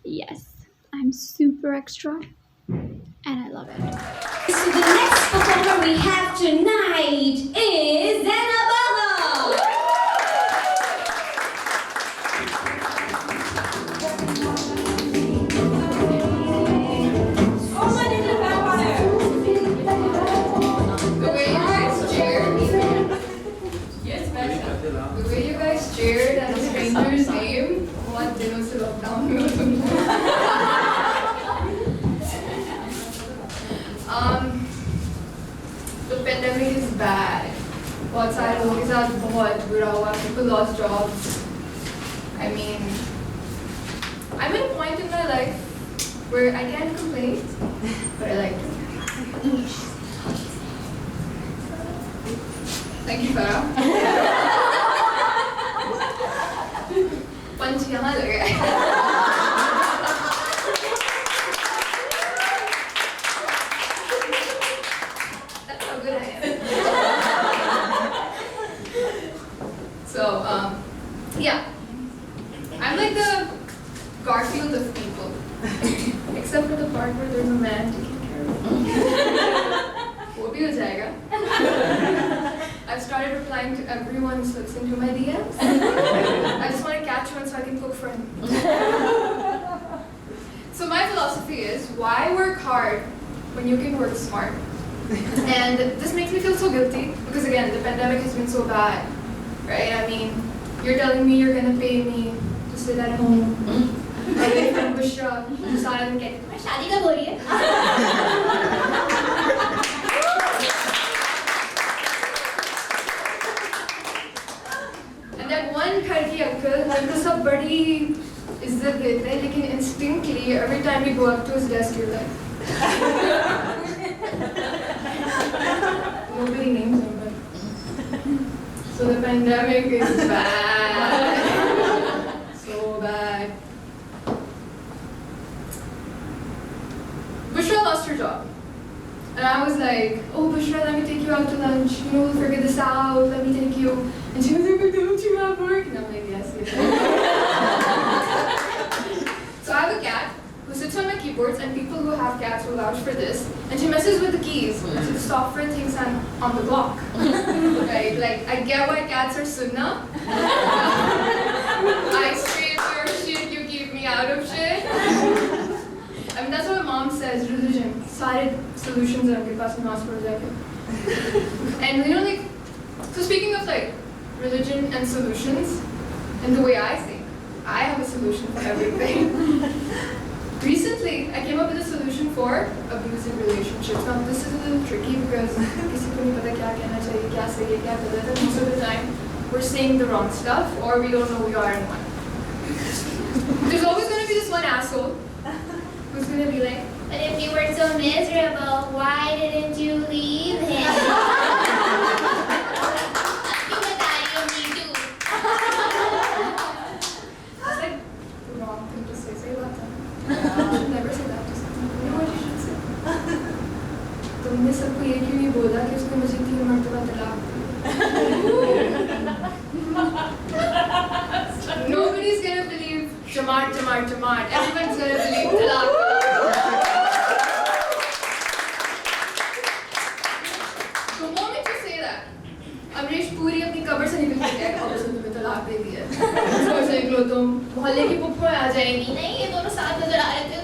Yes, I'm super extra and I love it. So the next performer we have tonight is Natalia. The way you guys cheered at a stranger's name, what दिनों से lockdown में हो तुम? The pandemic is bad. बहुत सारे लोगों के साथ बहुत बुरा हुआ. People lost jobs. I mean, I'm at a point in my life where I can't complain, but I like to. Thank you, Farah. पंच यहाँ लगा है. replying to everyone who slips into my DMs. I just want to catch one so I can cook for him. So my philosophy is, why work hard when you can work smart? And this makes me feel so guilty because again, the pandemic has been so bad, right? I mean, you're telling me you're gonna pay me to sit at home, away from Bushra, to सारा दिन कहती मैं शादी कब हो रही है? And that one घर की uncle, हमको सब बड़ी इज्जत देते हैं, लेकिन instinctively every time we go up to his desk, you're like. Nobody names him, but so the pandemic is bad, so bad. Bushra lost her job, and I was like, "Oh, Bushra, let me take you out to lunch. You know, we'll figure this out. Let me take you." And she was like, "But don't you have work?" And I'm like, "Yes, yes." So I have a cat who sits on my keyboards, and people who have cats will vouch for this. And she messes with the keys, so the software thinks I'm on the block. Right? Like, I get why cats are sunnah. I scrape your shit, you keep me out of shit. I mean, that's what my mom says, religion. Sare solutions are uनके पास नमाज पढ़ जाके. And you know, like, so speaking of like religion and solutions, and the way I think, I have a solution for everything. Recently, I came up with a solution for abusive relationships. Now, this is a little tricky because किसी को नहीं पता क्या कहना चाहिए, क्या सही है, क्या गलत है. Most of the time, we're saying the wrong stuff, or we don't know we are in one. There's always going to be this one asshole who's going to be like, "But if you were so miserable, why didn't you leave him?" It's like the wrong thing to say. Say that. You should never say that to someone. You know what you should say? तुमने सबको ये क्यों नहीं बोला कि उसने मुझे 3 मरतबा तलाक दी? Nobody's gonna believe Jamaat. Everyone's gonna believe talaq. The moment you say that, Amrish पूरी अपनी कब्र से निकल के जाएगा और उसने तुम्हें तलाक दे दिया। उसको देख लो तुम, मोहल्ले की पुप्पो आ जाएंगी। नहीं, ये दोनों साथ नजर आ रहे थे।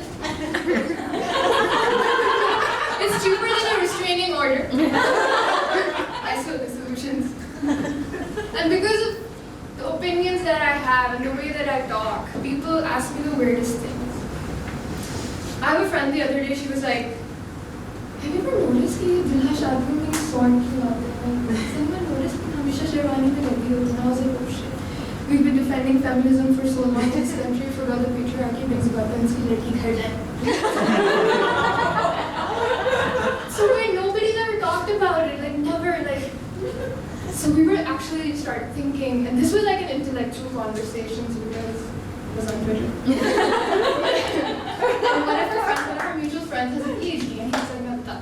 It's cheaper than a restraining order. I still the solutions. And because of the opinions that I have and the way that I talk, people ask me the weirdest things. I have a friend the other day, she was like, "Have you ever noticed कि दुल्हा शादी में sword क्यों आते हैं? Someone noticed कि हमेशा शेरवानी में लगी होती है." I was like, "Oh shit. We've been defending feminism for so long in this country, forgot the patriarchy brings weapons की लड़की घर जाए." So wait, nobody's ever talked about it, like never, like. So we were actually started thinking, and this was like an intellectual conversation because it was on Twitter. And one of our mutual friends has a PhD, and he said about that.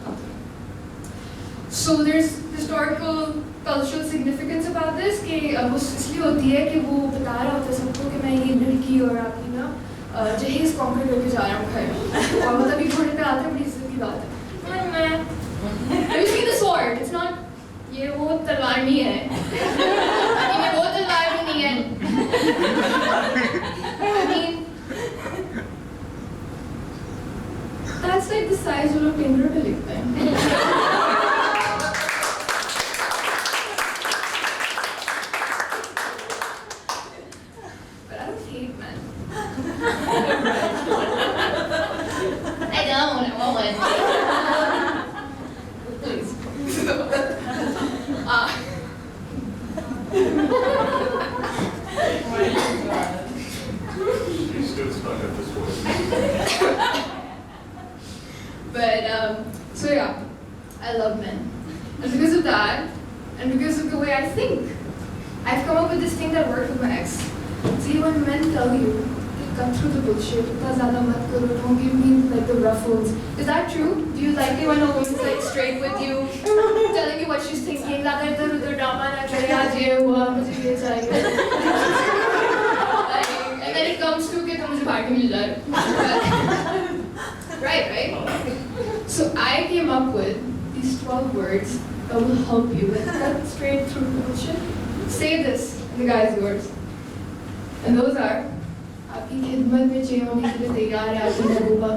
So there's historical, cultural significance about this कि वो इसलिए होती है कि वो बता रहा होता है सबको कि मैं ये लड़की और आपकी ना जहेज कॉन्कर करके जा रहा हूँ घर, और मतलब ये घोड़े पे आते हैं, बड़ी इज्जत की बात है. Have you seen the sword? It's not. ये वो तलवार नहीं है. ये वो तलवार भी नहीं है. I mean, that's like the size जो लोग पेंटर पे लिखते हैं. But I don't hate men. I don't. I won't. Please. She's still stuck at this point. But so yeah, I love men, and because of that, and because of the way I think, I've come up with this thing that worked with my ex. See, when men tell you, cut through the bullshit, don't give me like the ruffles. Is that true? Do you like it when a woman's like straight with you, telling you what she's thinking? And then it comes to कि तुम मुझे बाहर मिल जाए. Right? So I came up with these 12 words that will help you with that straight through bullshit. Say this, and the guy's yours. And those are, आपकी खिदमत में चाहिए होने के लिए तैयार है आपकी महबूबा.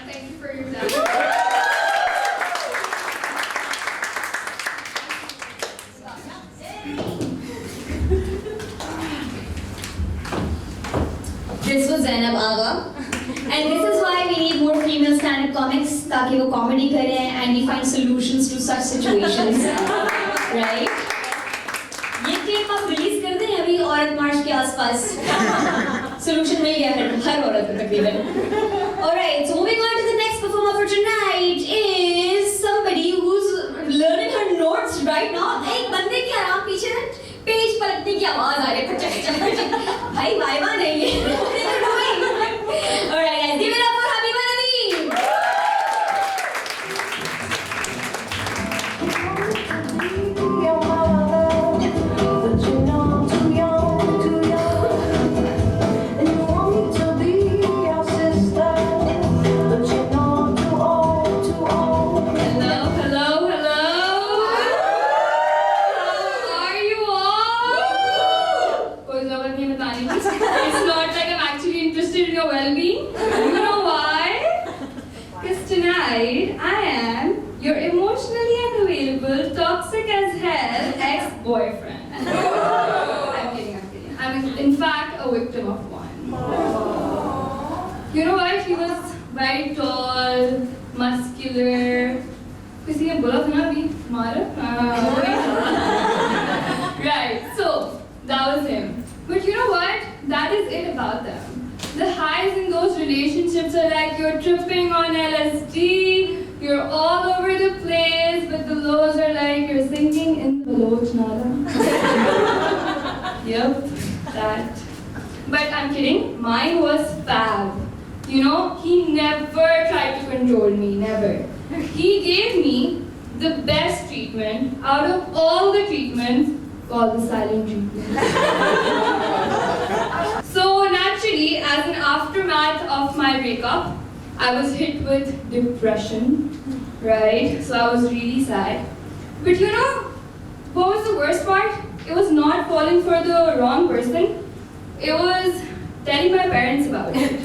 Thank you for your time. This was Zainab Agha, and this is why we need more female stand-up comics, ताकि वो comedy करें and we find solutions to such situations, right? ये clip आप release कर दें अभी औरत मार्च के आसपास. Solution मिल गया हर औरत को तकरीबन. Alright, so moving on to the next performer for tonight is somebody who's learning her notes right now. एक बंदे की आराम पीछे ना पेज पलटने की आवाज आ रही है. भाई वाइवा नहीं है. Alright guys, give it up for Habiba Nadeem. Well-being. You know why? Because tonight I am your emotionally unavailable, toxic as hell ex-boyfriend. I'm kidding. I'm in fact a victim of one. You know what? He was very tall, muscular. किसी ने बोला था ना अभी मारा? Right. So that was him. But you know what? That is it about them. The highs in those relationships are like you're tripping on LSD, you're all over the place, but the lows are like you're sinking in the Baloch Nala. Yep, that. But I'm kidding, mine was fab. You know, he never tried to control me, never. He gave me the best treatment out of all the treatments, called the silent treatment. So naturally, as an aftermath of my breakup, I was hit with depression, right? So I was really sad. But you know, what was the worst part? It was not falling for the wrong person. It was telling my parents about it.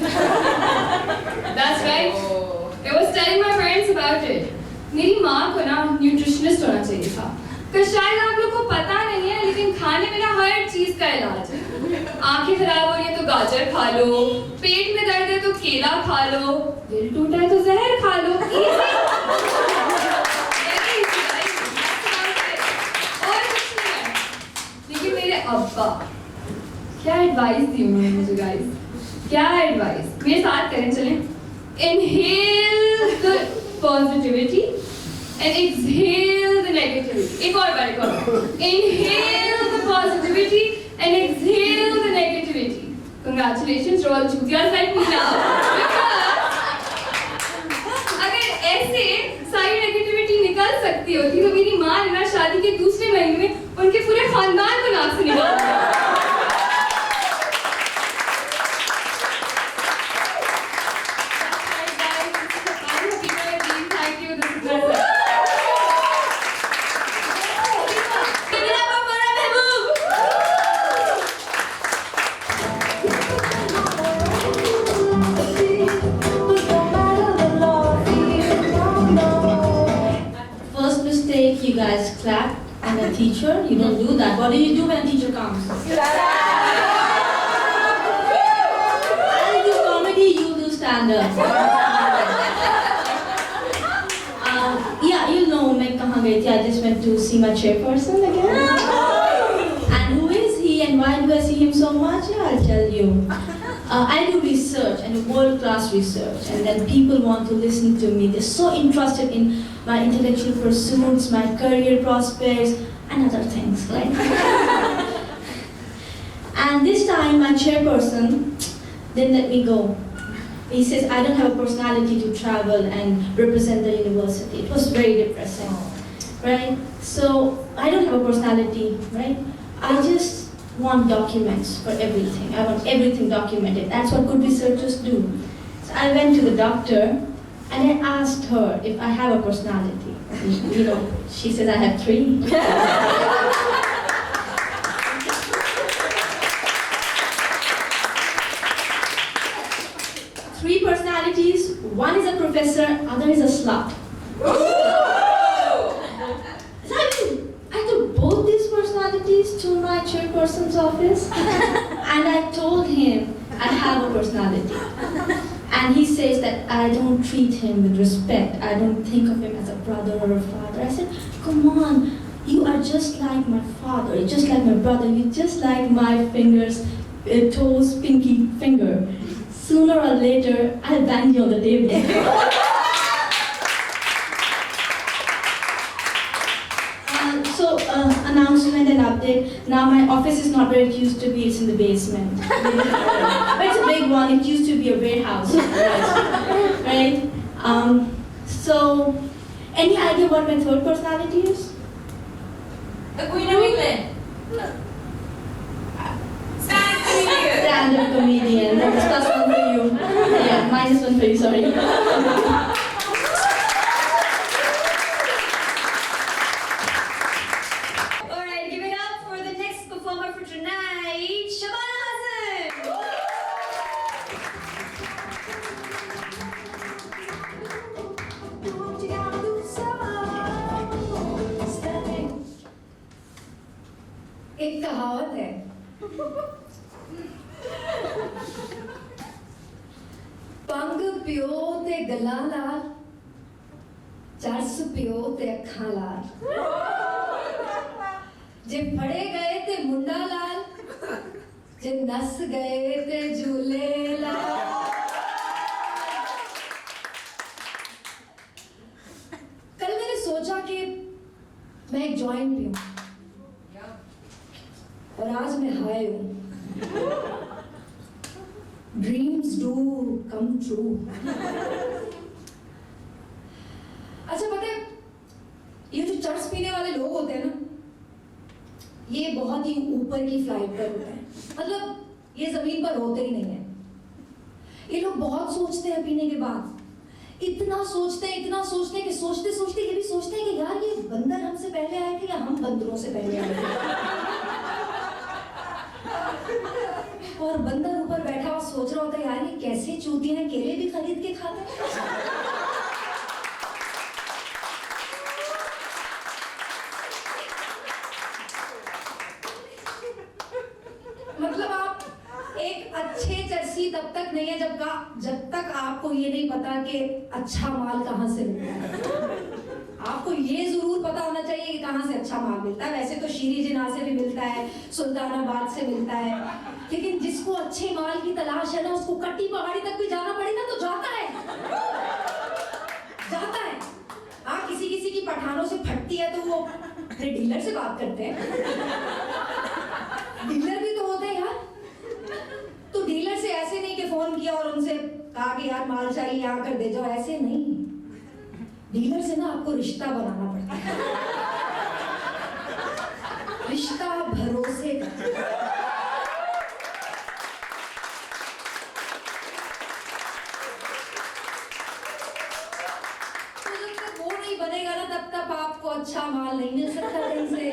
That's right. It was telling my parents about it. मेरी माँ को ना nutritionist होना चाहिए था. शायद आप लोग को पता नहीं है, लेकिन खाने में ना हर चीज का इलाज है. आंखें खराब हो रही है तो गाजर खा लो, पेट में दर्द है तो केला खा लो, दिल टूटा है तो जहर खा लो. और कुछ नहीं है. लेकिन मेरे अब्बा क्या एडवाइस दी उन्होंने मुझे गाइस. क्या एडवाइस? मेरे साथ करें चलें. Inhale the positivity and exhale the negativity. एक और बार. Inhale the positivity and exhale the negativity. Congratulations, you're all chutias like me now. अगर ऐसे सारी negativity निकल सकती होती तो मेरी माँ ने ना शादी के दूसरे महीने में उनके पूरे खानदान को नाक से निकाल दिया. You guys clap and a teacher, you don't do that. What do you do when a teacher comes? I do comedy, you do stand-up. Yeah, you know मैं कहाँ गई थी. I just went to see my chairperson again. And who is he and why do I see him so much? Yeah, I'll tell you. I do research and world-class research, and then people want to listen to me. They're so interested in my intellectual pursuits, my career prospects, and other things, right? And this time, my chairperson didn't let me go. He says, I don't have a personality to travel and represent the university. It was very depressing, right? So, I don't have a personality, right? I just want documents for everything. I want everything documented. That's what good researchers do. So I went to the doctor and I asked her if I have a personality. You know, she says I have 3. 3 personalities. One is a professor, other is a slut. So I took both these personalities to my chairperson's office and I told him I have a personality. And he says that I don't treat him with respect. I don't think of him as a brother or a father. I said, come on, you are just like my father, you're just like my brother, you're just like my fingers, toes, pinky finger. Sooner or later, I'll bang you on the table. Announcement and update. Now my office is not where it used to be, it's in the basement. But it's a big one, it used to be a warehouse. Right? So, any idea what my 3rd personality is? The Queen of England. Standup comedian. That's +1 for you. Yeah, -1 for you, sorry. एक कहावत है पंग पियो ते गल्लां लाल चरस पियो ते अखां लाल जे फड़े गए ते मुंडा लाल जे नस गए ते झूले लाल कल मैंने सोचा कि मैं एक जॉइंट पीऊं और आज मैं हाई हूं ड्रीम्स डू कम ट्रू अच्छा पता है ये जो चर्च पीने वाले लोग होते हैं ना ये बहुत ही ऊपर की फ्लाइट पर होते हैं मतलब ये जमीन पर होते ही नहीं है ये लोग बहुत सोचते हैं पीने के बाद इतना सोचते हैं कि सोचते सोचते ये भी सोचते हैं कि यार ये बंदर हमसे पहले आए थे या हम बंदरों से पहले आए थे और बंदर ऊपर बैठा और सोच रहा होता है यार ये कैसे चूतियां हैं केले भी खरीद के खाते हैं मतलब आप एक अच्छे चर्सी तब तक नहीं है जब तक आपको ये नहीं पता कि अच्छा माल कहाँ से मिलता है आपको ये जरूर पता होना चाहिए कि कहाँ से अच्छा माल मिलता है वैसे तो शीरी जिना से भी मिलता है सुल्तानाबाद से मिलता है लेकिन जिसको अच्छे माल की तलाश है ना उसको कट्टी पहाड़ी तक भी जाना पड़ेगा तो जाता है हाँ किसी की पठानों से फटती है तो वो फिर डीलर से बात करते हैं डीलर भी तो होते हैं यार तो डीलर से ऐसे नहीं कि फोन किया और उनसे कहा कि यार माल चाहिए यहाँ कर दे जाओ ऐसे नहीं डीलर से ना आपको रिश्ता बनाना पड़ता है रिश्ता भरोसे का तो जब तक वो नहीं बनेगा ना तब तक आपको अच्छा माल नहीं मिल सकता कहीं से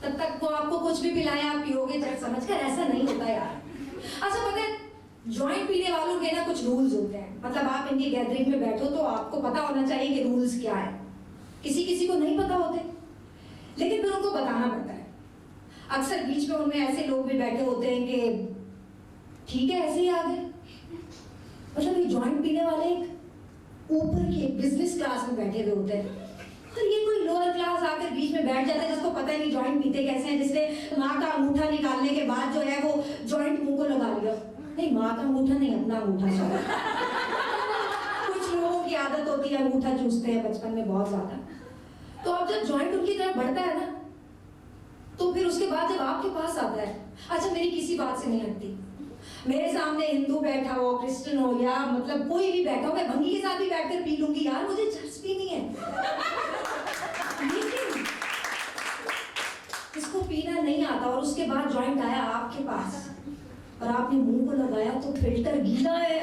तब तक वो आपको कुछ भी पिलाए आप पियोगे जब समझकर ऐसा नहीं होता यार अच्छा पता है जॉइंट पीने वालों के ना कुछ रूल्स होते हैं मतलब आप इनकी गैदरिंग में बैठो तो आपको पता होना चाहिए कि रूल्स क्या है किसी को नहीं पता होते लेकिन फिर उनको बताना पड़ता है अक्सर बीच में उनमें ऐसे लोग भी बैठे होते हैं कि ठीक है ऐसे ही आ गए मतलब ये जॉइंट पीने वाले एक ऊपर की बिजनेस क्लास में बैठे हुए होते हैं और ये कोई लोअर क्लास आकर बीच में बैठ जाता है जिसको पता ही नहीं जॉइंट पीते कैसे हैं जिसने माँ का अंगूठा निकालने के बाद जो है वो जॉइंट मुंह को लगा लिया नहीं माँ का अंगूठा नहीं अपना अंगूठा कुछ लोगों की आदत होती है अंगूठा चूसते हैं बचपन में बहुत ज्यादा तो अब जब जॉइंट उनकी तरफ बढ़ता है ना तो फिर उसके बाद जब आपके पास आता है अच्छा मेरी किसी बात से नहीं हटती मेरे सामने हिंदू बैठा हो क्रिश्चियन हो या मतलब कोई भी बैठा हो मैं भंगी के साथ भी बैठकर पी लूंगी यार मुझे दिलचस्पी नहीं है लेकिन इसको पीना नहीं आता था और उसके बाद जॉइंट आया आपके पास और आपने मुंह को लगाया तो फिल्टर गीला है।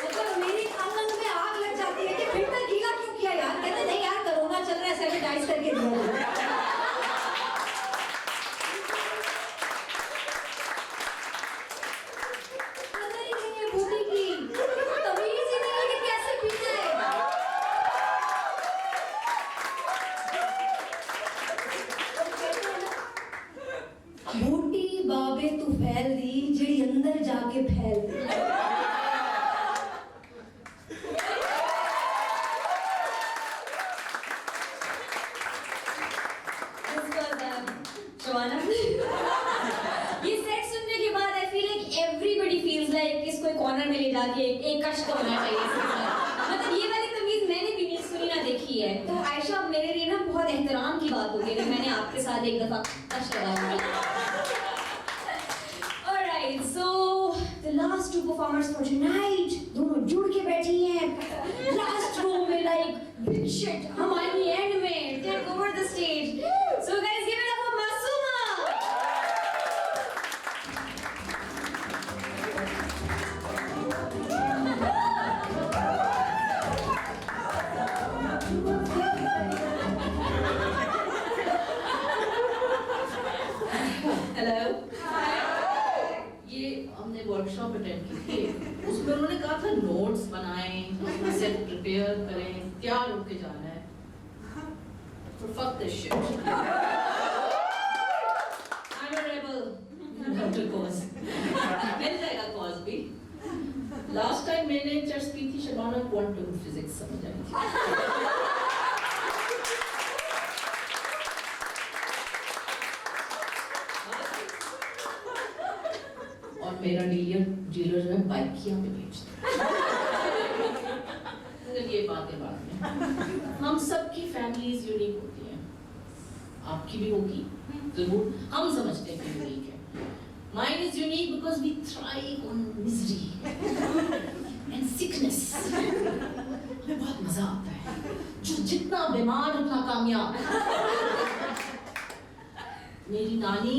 मतलब मेरी आंगन में आग लग जाती है कि फिल्टर गीला क्यों किया यार? कहते नहीं यार कोरोना चल रहा है, सैनिटाइज करके दिया। बूटी बाबे तू फैल दी जिड़ी अंदर जाके फैल दी। ये सेट सुनने के बाद I feel like everybody feels like इसको एक कॉर्नर में ले जाके एक कष्ट होना चाहिए। मतलब ये वाली तमीज मैंने भी नहीं सुनी ना देखी है। तो आयशा अब मेरे लिए ना बहुत एहतराम की बात होगी कि मैंने आपके साथ एक दफा कष्ट लगाया। Alright, so the last two performers for tonight, दोनों जुड़ के बैठी हैं last row में like big shit हमारी end में take over the stage. So guys, give it up for Masuma. Hello. ये हमने वर्कशॉप अटेंड की थी, उसमें उन्होंने कहा था नोट्स बनाएं, सेट प्रिपेयर करें, तैयार होके जाना है। So fuck this shit. I'm a rebel. Not a cause. मिल जाएगा cause भी। Last time मैंने चर्च की थी शबाना क्वांटम फिजिक्स समझ आई थी। और मेरा डीलर जो है बाइक किया पे बेचता है। ये बातें बाद में। हम सबकी फैमिलीज यूनिक होती हैं, आपकी भी होगी जरूर, हम समझते हैं कि यूनिक है। Mine is unique because we thrive on misery and sickness. हमें बहुत मजा आता है, जो जितना बीमार उतना कामयाब। मेरी नानी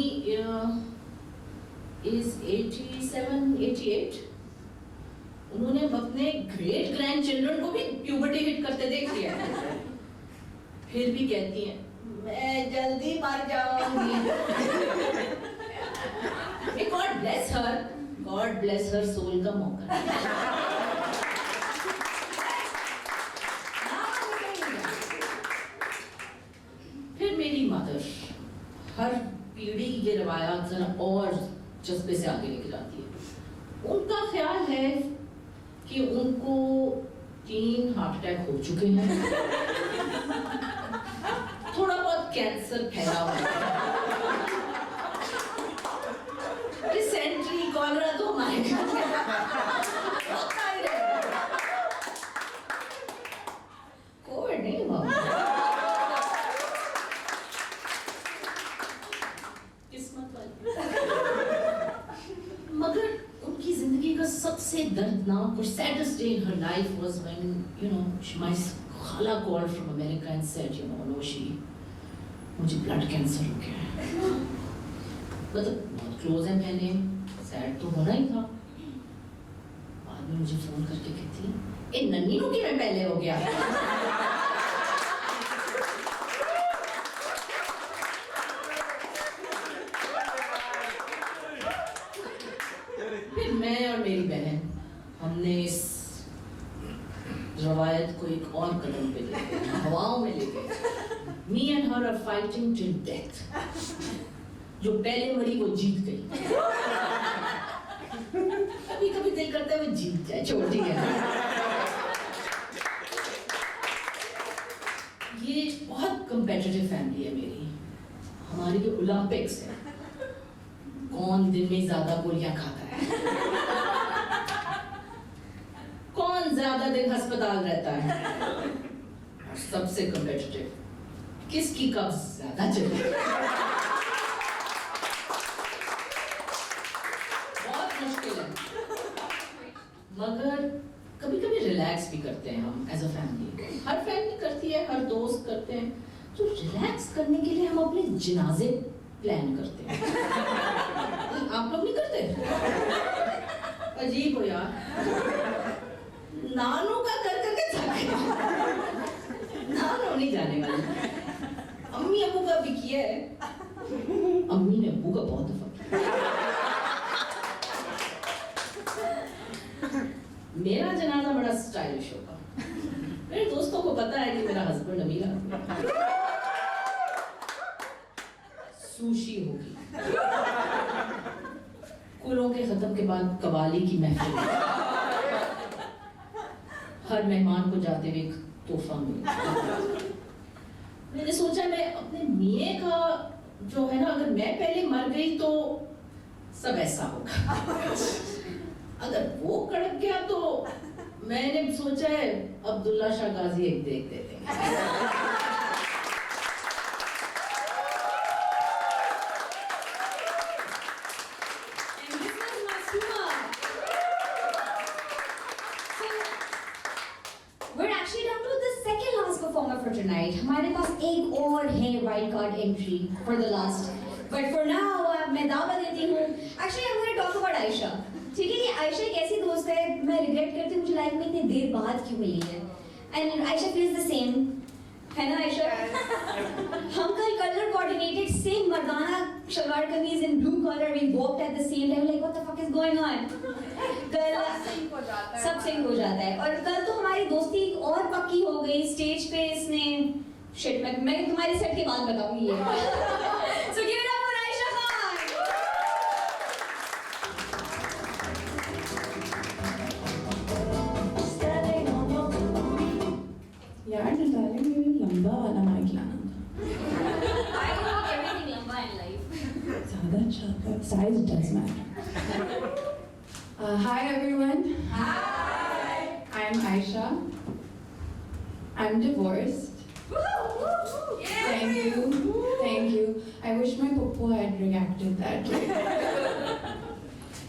is 87, 88. उन्होंने अपने ग्रेट ग्रैंड चिल्ड्रन को भी प्यूबर्टी हिट करते देख लिया, फिर भी कहती हैं मैं जल्दी मर जाऊंगी। God bless her soul का मौका। फिर मेरी मदर हर पीढ़ी ये रवायात जरा और जज्बे से आगे लेके जाती है। उनका ख्याल है कि उनको 3 हार्ट अटैक हो चुके हैं, थोड़ा बहुत कैंसर फैला हुआ है, डिसेंट्री कॉलरा तो हमारे घर में होता ही रहता है। कोविड नहीं हुआ, किस्मत वाली। मगर उनकी जिंदगी का सबसे दर्दनाक और saddest day in her life was when my खाला called from America and said Noshi मुझे ब्लड कैंसर हो गया है। मतलब बहुत क्लोज है, मैंने सैड तो होना ही था। बाद में मुझे फोन करके कहती ए नन्नी को मैं पहले हो गया। फिर मैं और मेरी बहन हमने इस रवायत को एक और कदम पे ले गए, हवाओं में ले गए। Me and her are fighting till death. जो पहले मरी वो जीत गई। कभी कभी दिल करता है वो जीत जाए, छोटी है। ये बहुत कंपेटिटिव फैमिली है मेरी। हमारी ये ओलंपिक्स है, कौन दिन में ज्यादा गोलियां खाता है, कौन ज्यादा दिन अस्पताल रहता है, और सबसे कंपेटिटिव किसकी कब ज्यादा चले। बहुत मुश्किल है, मगर कभी कभी रिलैक्स भी करते हैं हम एज अ फैमिली। हर फैमिली करती है, हर दोस्त करते हैं, तो रिलैक्स करने के लिए हम अपने जनाजे प्लान करते हैं। आप लोग नहीं करते? अजीब हो यार। नानू का कर करके थक गए। नानू नहीं जाने वाले। अम्मी अबू का भी किया है। अम्मी ने अबू का बहुत दफा किया। मेरा जनाजा बड़ा स्टाइलिश होगा। मेरे दोस्तों को पता है कि मेरा हस्बैंड अमीर आदमी है। सुशी होगी। कुलों के खत्म के बाद कवाली की महफिल। हर मेहमान को जाते हुए एक तोहफा मिले। मैंने सोचा मैं अपने मियाँ का जो है ना, अगर मैं पहले मर गई तो सब ऐसा होगा। अगर वो कड़क गया तो मैंने सोचा है अब्दुल्ला शाह गाजी एक देख देते हैं। हमारे पास एक और है wild card entry for the last, but for now मैं दावा देती हूँ। Actually I want to talk about Ayesha. ठीक है, ये आयशा एक ऐसी दोस्त है, मैं रिग्रेट करती हूँ मुझे लाइफ में इतनी देर बाद क्यों मिली है। And Ayesha feels the same, है ना आयशा? हम कल कलर कोऑर्डिनेटेड सेम मर्दाना shalwar kameez in blue colour, we walked at the same time, like what the fuck is going on. कल सब सिंक हो जाता है। और कल तो हमारी दोस्ती और पक्की हो गई स्टेज पे। इसने शिट, मैं तुम्हारे सेट के बाद बताऊंगी ये। So give it up for Ayesha Khan. यार नताली, मुझे लंबा वाला माइक लाना था। I want everything लंबा in life. ज़्यादा अच्छा था। Size does matter. Hi everyone. Hi. I'm Aisha. I'm divorced. Thank you. Thank you. I wish my puppo had reacted that way.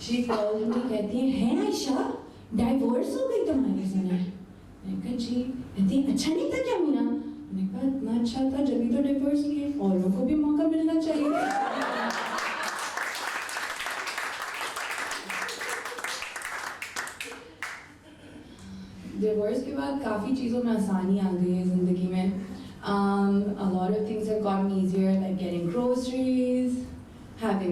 She called me, कहती है Ayesha, divorce हो गई तुम्हारी से? मैंने कहा जी। कहती अच्छा नहीं था क्या मीना? मैंने कहा इतना अच्छा था जब भी तो डिवोर्स किए, औरों को भी मौका मिलना चाहिए। डिवोर्स के बाद काफ़ी चीज़ों में आसानी आ गई है ज़िंदगी में। A lot of things have gotten easier, like getting groceries, having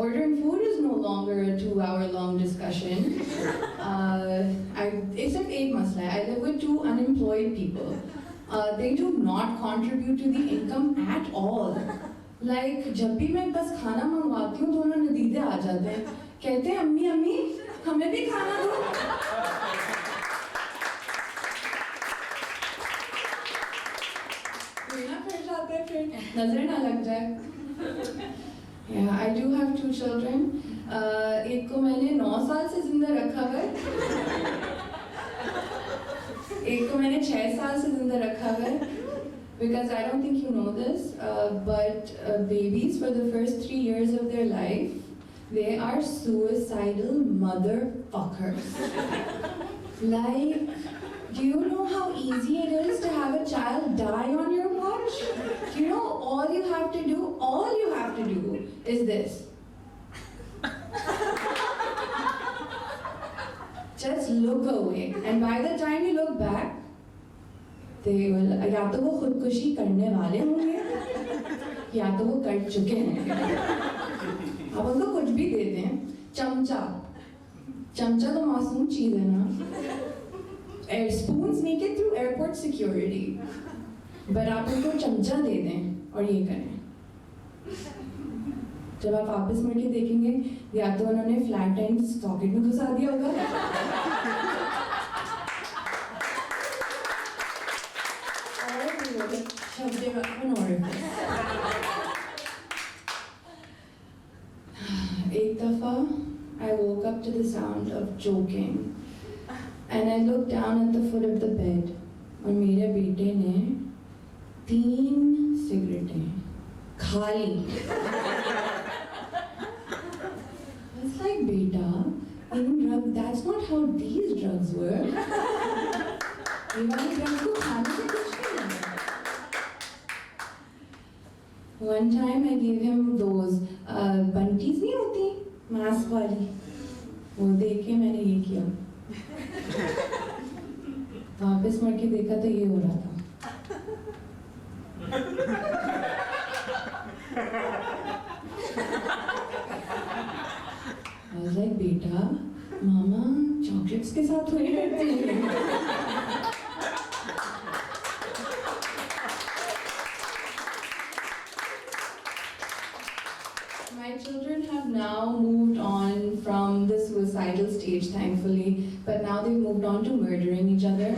ordering food is no longer a 2-hour-long discussion. It's सिर्फ एक मसला है। I live with 2 unemployed people. They do not contribute to the income at all. Like जब भी मैं बस खाना मंगवाती हूँ तो उन्हें नदीदे आ जाते हैं, कहते हैं अम्मी अम्मी हमें भी खाना दो। फिर जाते हैं, फिर नजर ना लग जाए। Yeah, I do have 2 children. एक को मैंने 9 साल से जिंदा रखा है, एक को मैंने 6 साल से जिंदा रखा है। Because I don't think you know this, but babies for the first 3 years of their life, they are suicidal motherfuckers. Like, do you know how easy it is to have a child die on your watch? Do you know all you have to do is this. Just look away, and by the time you look back, they will, या तो वो खुदकुशी करने वाले होंगे या तो वो कर चुके हैं। अब उनको कुछ भी दे दें, चमचा तो मासूम चीज़ है ना। Spoons make it through airport security, but आप उनको चमचा दे दें और ये करें। जब आप वापस मुड़ के देखेंगे, या तो उन्होंने फ्लैट एंड सॉकेट में घुसा दिया होगा, एक दफा I woke up to the sound of joking and I looked down at the foot of the bed और मेरे बेटे ने 3 सिगरेटें खा ली। It's like बेटा That's not how these drugs work. ये वाले drugs को खाने से कुछ नहीं होता. One time I gave him those bunties नहीं होती mask वाली. वो देख के मैंने ये किया. वापस मुड़ के देखा तो ये हो रहा था. I was like, बेटा, मामा चॉकलेट्स के साथ थोड़ी करते हैं. My children have now moved on from the suicidal stage, thankfully, but now they've moved on to murdering each other.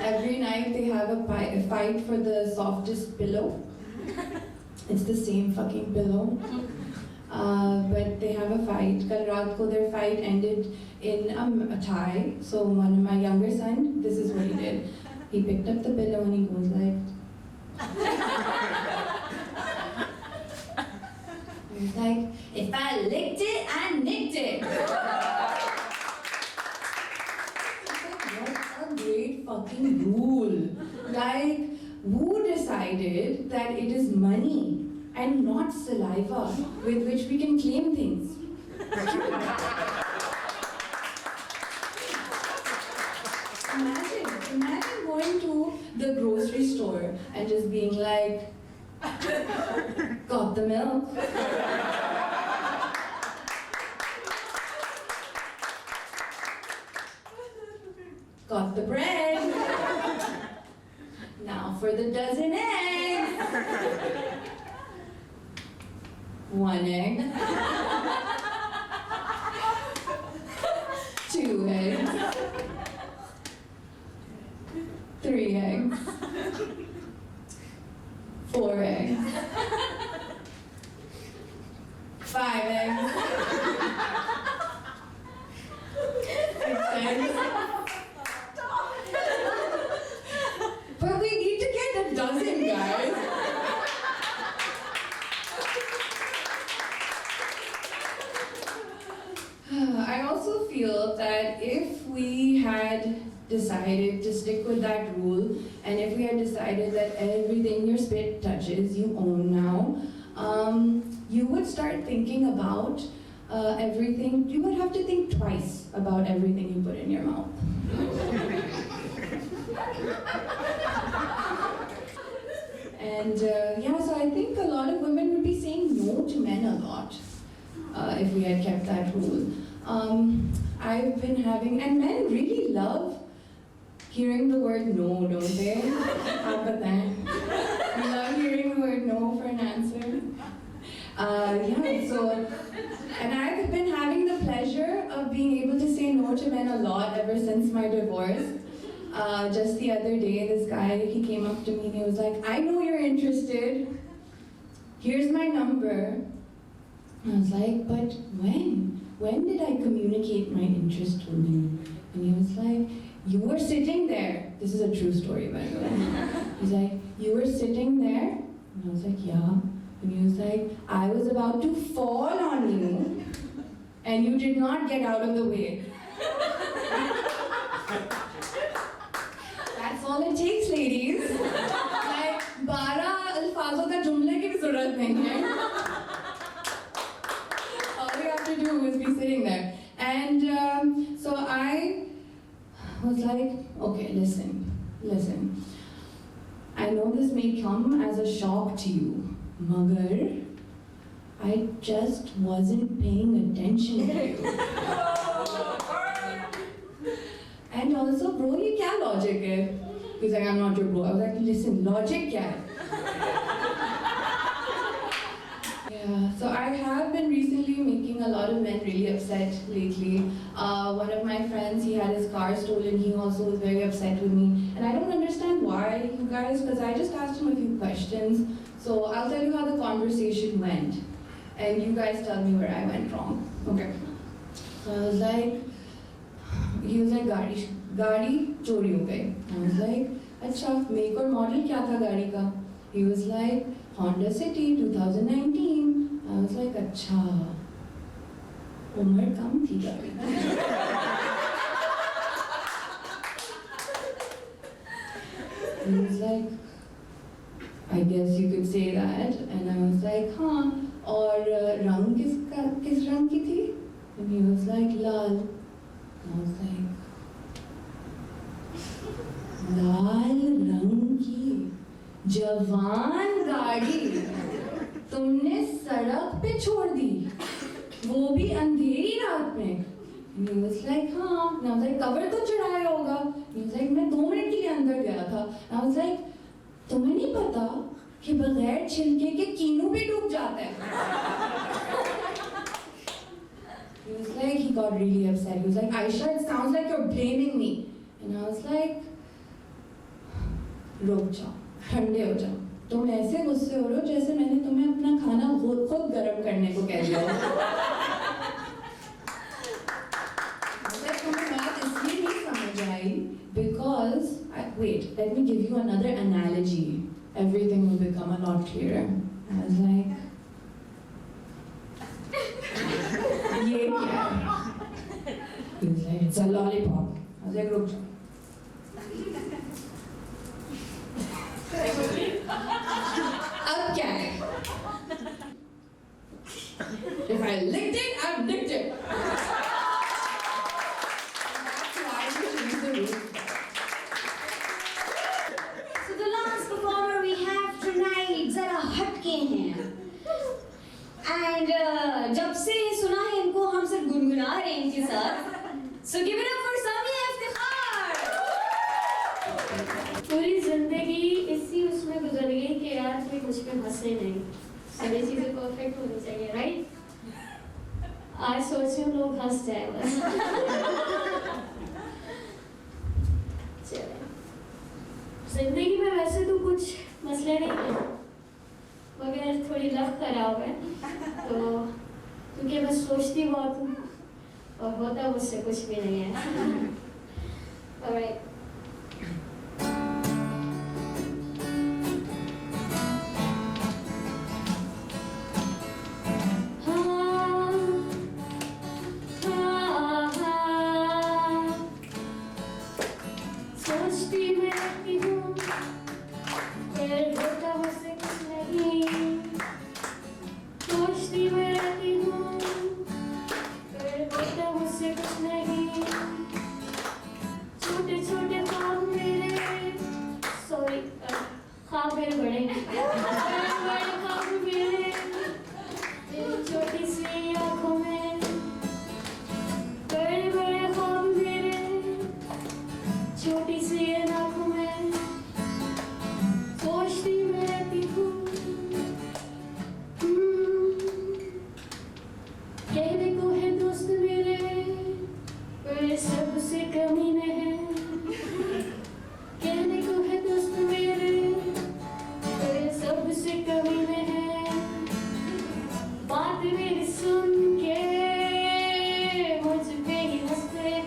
Every night they have a fight for the softest pillow. It's the same fucking pillow. But they have a fight. Kal raat ko their fight ended in a tie. So one of my younger son, this is what he did. He picked up the pillow and he goes like. He's like, if I licked it, I nicked it. What a great fucking rule. Like, who decided that it is money and not saliva with which we can claim things? Imagine going to the grocery store and just being like, got the milk. Got the bread. Now for the dozen eggs. 1 egg. 2 eggs. 3 eggs. 4 eggs. 5 eggs. 6 eggs. But we need to get a dozen, guys. I also feel that if we had decided to stick with that rule, and if we had decided that everything your spit touches you own now, you would start thinking about everything. You would have to think twice about everything you put in your mouth. And yeah, so I think a lot of women would be saying no to men a lot if we had kept that rule. I've been having, and men really love hearing the word no, don't they? How about that? You love hearing the word no for an answer. Yeah, so, and I've been having the pleasure of being able to say no to men a lot ever since my divorce. Just the other day, this guy, he came up to me and he was like, I know you're interested. Here's my number. I was like, but when? When did I communicate my interest with you? And he was like, you were sitting there. This is a true story, by the way. He's like, you were sitting there? And I was like, yeah. And he was like, I was about to fall on you, and you did not get out of the way. That's all it takes, ladies. Like, 12 अल्फाजों का जुमले की भी ज़रूरत नहीं है. All you have to do is be sitting there. And so I was like, okay, listen. I know this may come as a shock to you, magar, I just wasn't paying attention to you. And also, bro, ये क्या logic है? He's like, I'm not your bro. I was like, listen, logic क्या है? Yeah, so I have been recently making a lot of men really upset lately. One of my friends, he had his car stolen. He also was very upset with me. And I don't understand why, you guys, because I just asked him a few questions. So I'll tell you how the conversation went. And you guys tell me where I went wrong. Okay. So I was like, he was like, गाड़ी चोरी हो गई. I was like, अच्छा, make और model क्या था गाड़ी का? He was like, Honda City 2019. I was like, अच्छा. उम्र कम थी गाड़ी He was like, I guess you could say that. And I was like, हाँ, और रंग किस रंग की थी? And he was like, Lal. And I was like, लाल रंग की जवान गाड़ी तुमने सड़क पे छोड़ दी, वो भी अंधेरी रात में. And he was like, हाँ. And I was like, cover तो चढ़ाया होगा. He was like, मैं 2 मिनट के लिए अंदर गया था. And I was like, तुम्हें नहीं पता कि बगैर छिलके के कीनू भी डूब जाता है? He was like, he got really upset. He was like, Aisha, it sounds like you're blaming me. And I was like, रुक जाओ, ठंडे हो जाओ. तुम ऐसे गुस्से हो रहे हो जैसे मैंने तुम्हें अपना खाना खुद गर्म करने को कह दिया हो. तुम्हें बात इसलिए नहीं समझ आई because wait, let me give you another analogy. Everything will become a lot clearer. I was like, ये क्या है? He was like, it's a lollipop. I was like, रुक जाओ. अब क्या है? If I licked it, I've licked it. That's why we changed the rule. So the last performer we have tonight जरा हटके हैं. And जब से सुना है इनको हम सिर्फ गुनगुना रहे हैं इनके साथ. So give it up for Samia Iftikhar. पूरी जिंदगी इसी उसमें गुजर गई कि यार कोई मुझ पे हंसे नहीं, सारी चीजें परफेक्ट होनी चाहिए, राइट? आज सोच रही हूँ लोग हंस जाए बस. चले, जिंदगी में वैसे तो कुछ मसले नहीं है, मगर थोड़ी लव खराब है, तो क्योंकि मैं सोचती बहुत हूँ और होता मुझसे कुछ भी नहीं है. Alright. सोचती मैं रहती हूँ फिर होता मुझसे कुछ नहीं. सोचती मैं रहती हूँ फिर होता मुझसे कुछ नहीं. छोटे छोटे ख्वाब मेरे, सॉरी ख्वाब मेरे बड़े, बड़े ख्वाब मेरे तेरी छोटी सी आँखों में. बड़े बड़े ख्वाब मेरे छोटी सी आँखों में. सोचती मैं रहती हूँ कहने को है दोस्त मेरे पर सबसे कमीने हैं. कहने को है दोस्त मेरे पर सबसे कमीने हैं. बात मेरी सुन के मुझ पे ही हंसते हैं.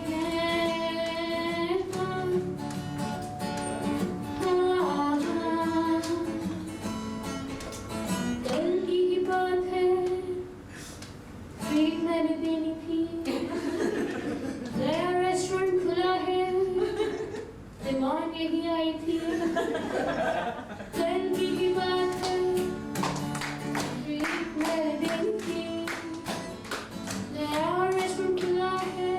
कल की ही बात है, ट्रीट मैंने देनी थी. नया रेस्टोरेंट खुला है, डिमांड यही आई थी. कल की ही बात है, ट्रीट मैंने देनी थी. नया रेस्टोरेंट खुला है,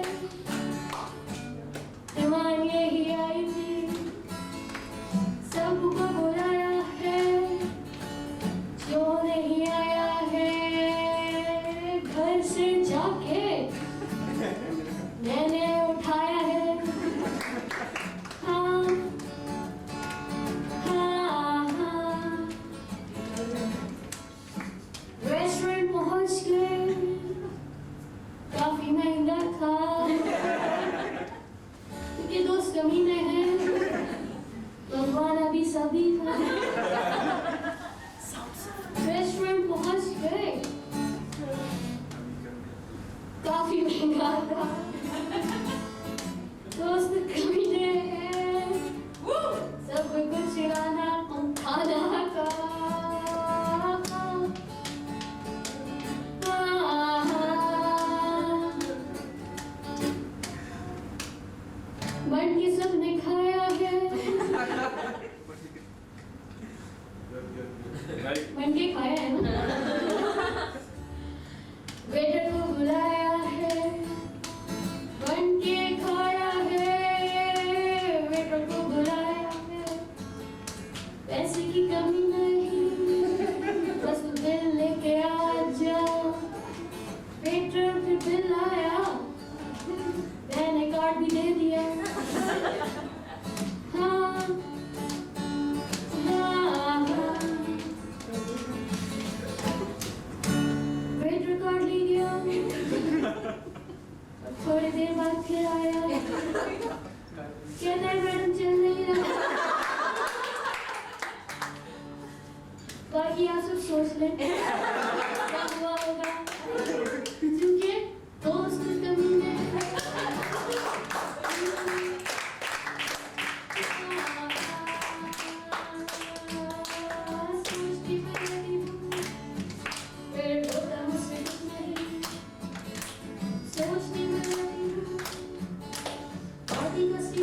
डिमांड यही आई थी. सबको बुलाया है, जो नहीं आया है घर से जाके मैंने उठाया है. हाँ हाँ हाँ. रेस्टोरेंट पहुंच गए, काफी महंगा था क्योंकि दोस्त कमीने हैं, मंगवाना भी सभी था. रेस्टोरेंट पहुंच गए, काफी महंगा था, दोस्त कमीने हैं, सब कुछ चिराना खाना था. हाँ, हाँ. बन के सबने खाया है, बन के खाया है ना। वेटर को बुलाया है, बन के खाया है, वेटर को बुलाया है, पैसे की कमी नहीं, बस बिल लेके आ जा। वेटर फिर बिल आया, मैंने कार्ड भी दे दिया। हाँ हाँ वेटर कार्ड ले गया और थोड़ी देर बाद फिर आया, कहता है मैडम चल नहीं रहा। बाकी आप सब सोच लें क्या हुआ होगा, क्योंकि दोस्त कमी में सोचती मैं रहती हूँ, मेरे होता मुझसे कुछ नहीं, सोचती मैं रहती हूँ, बाकी मस्ती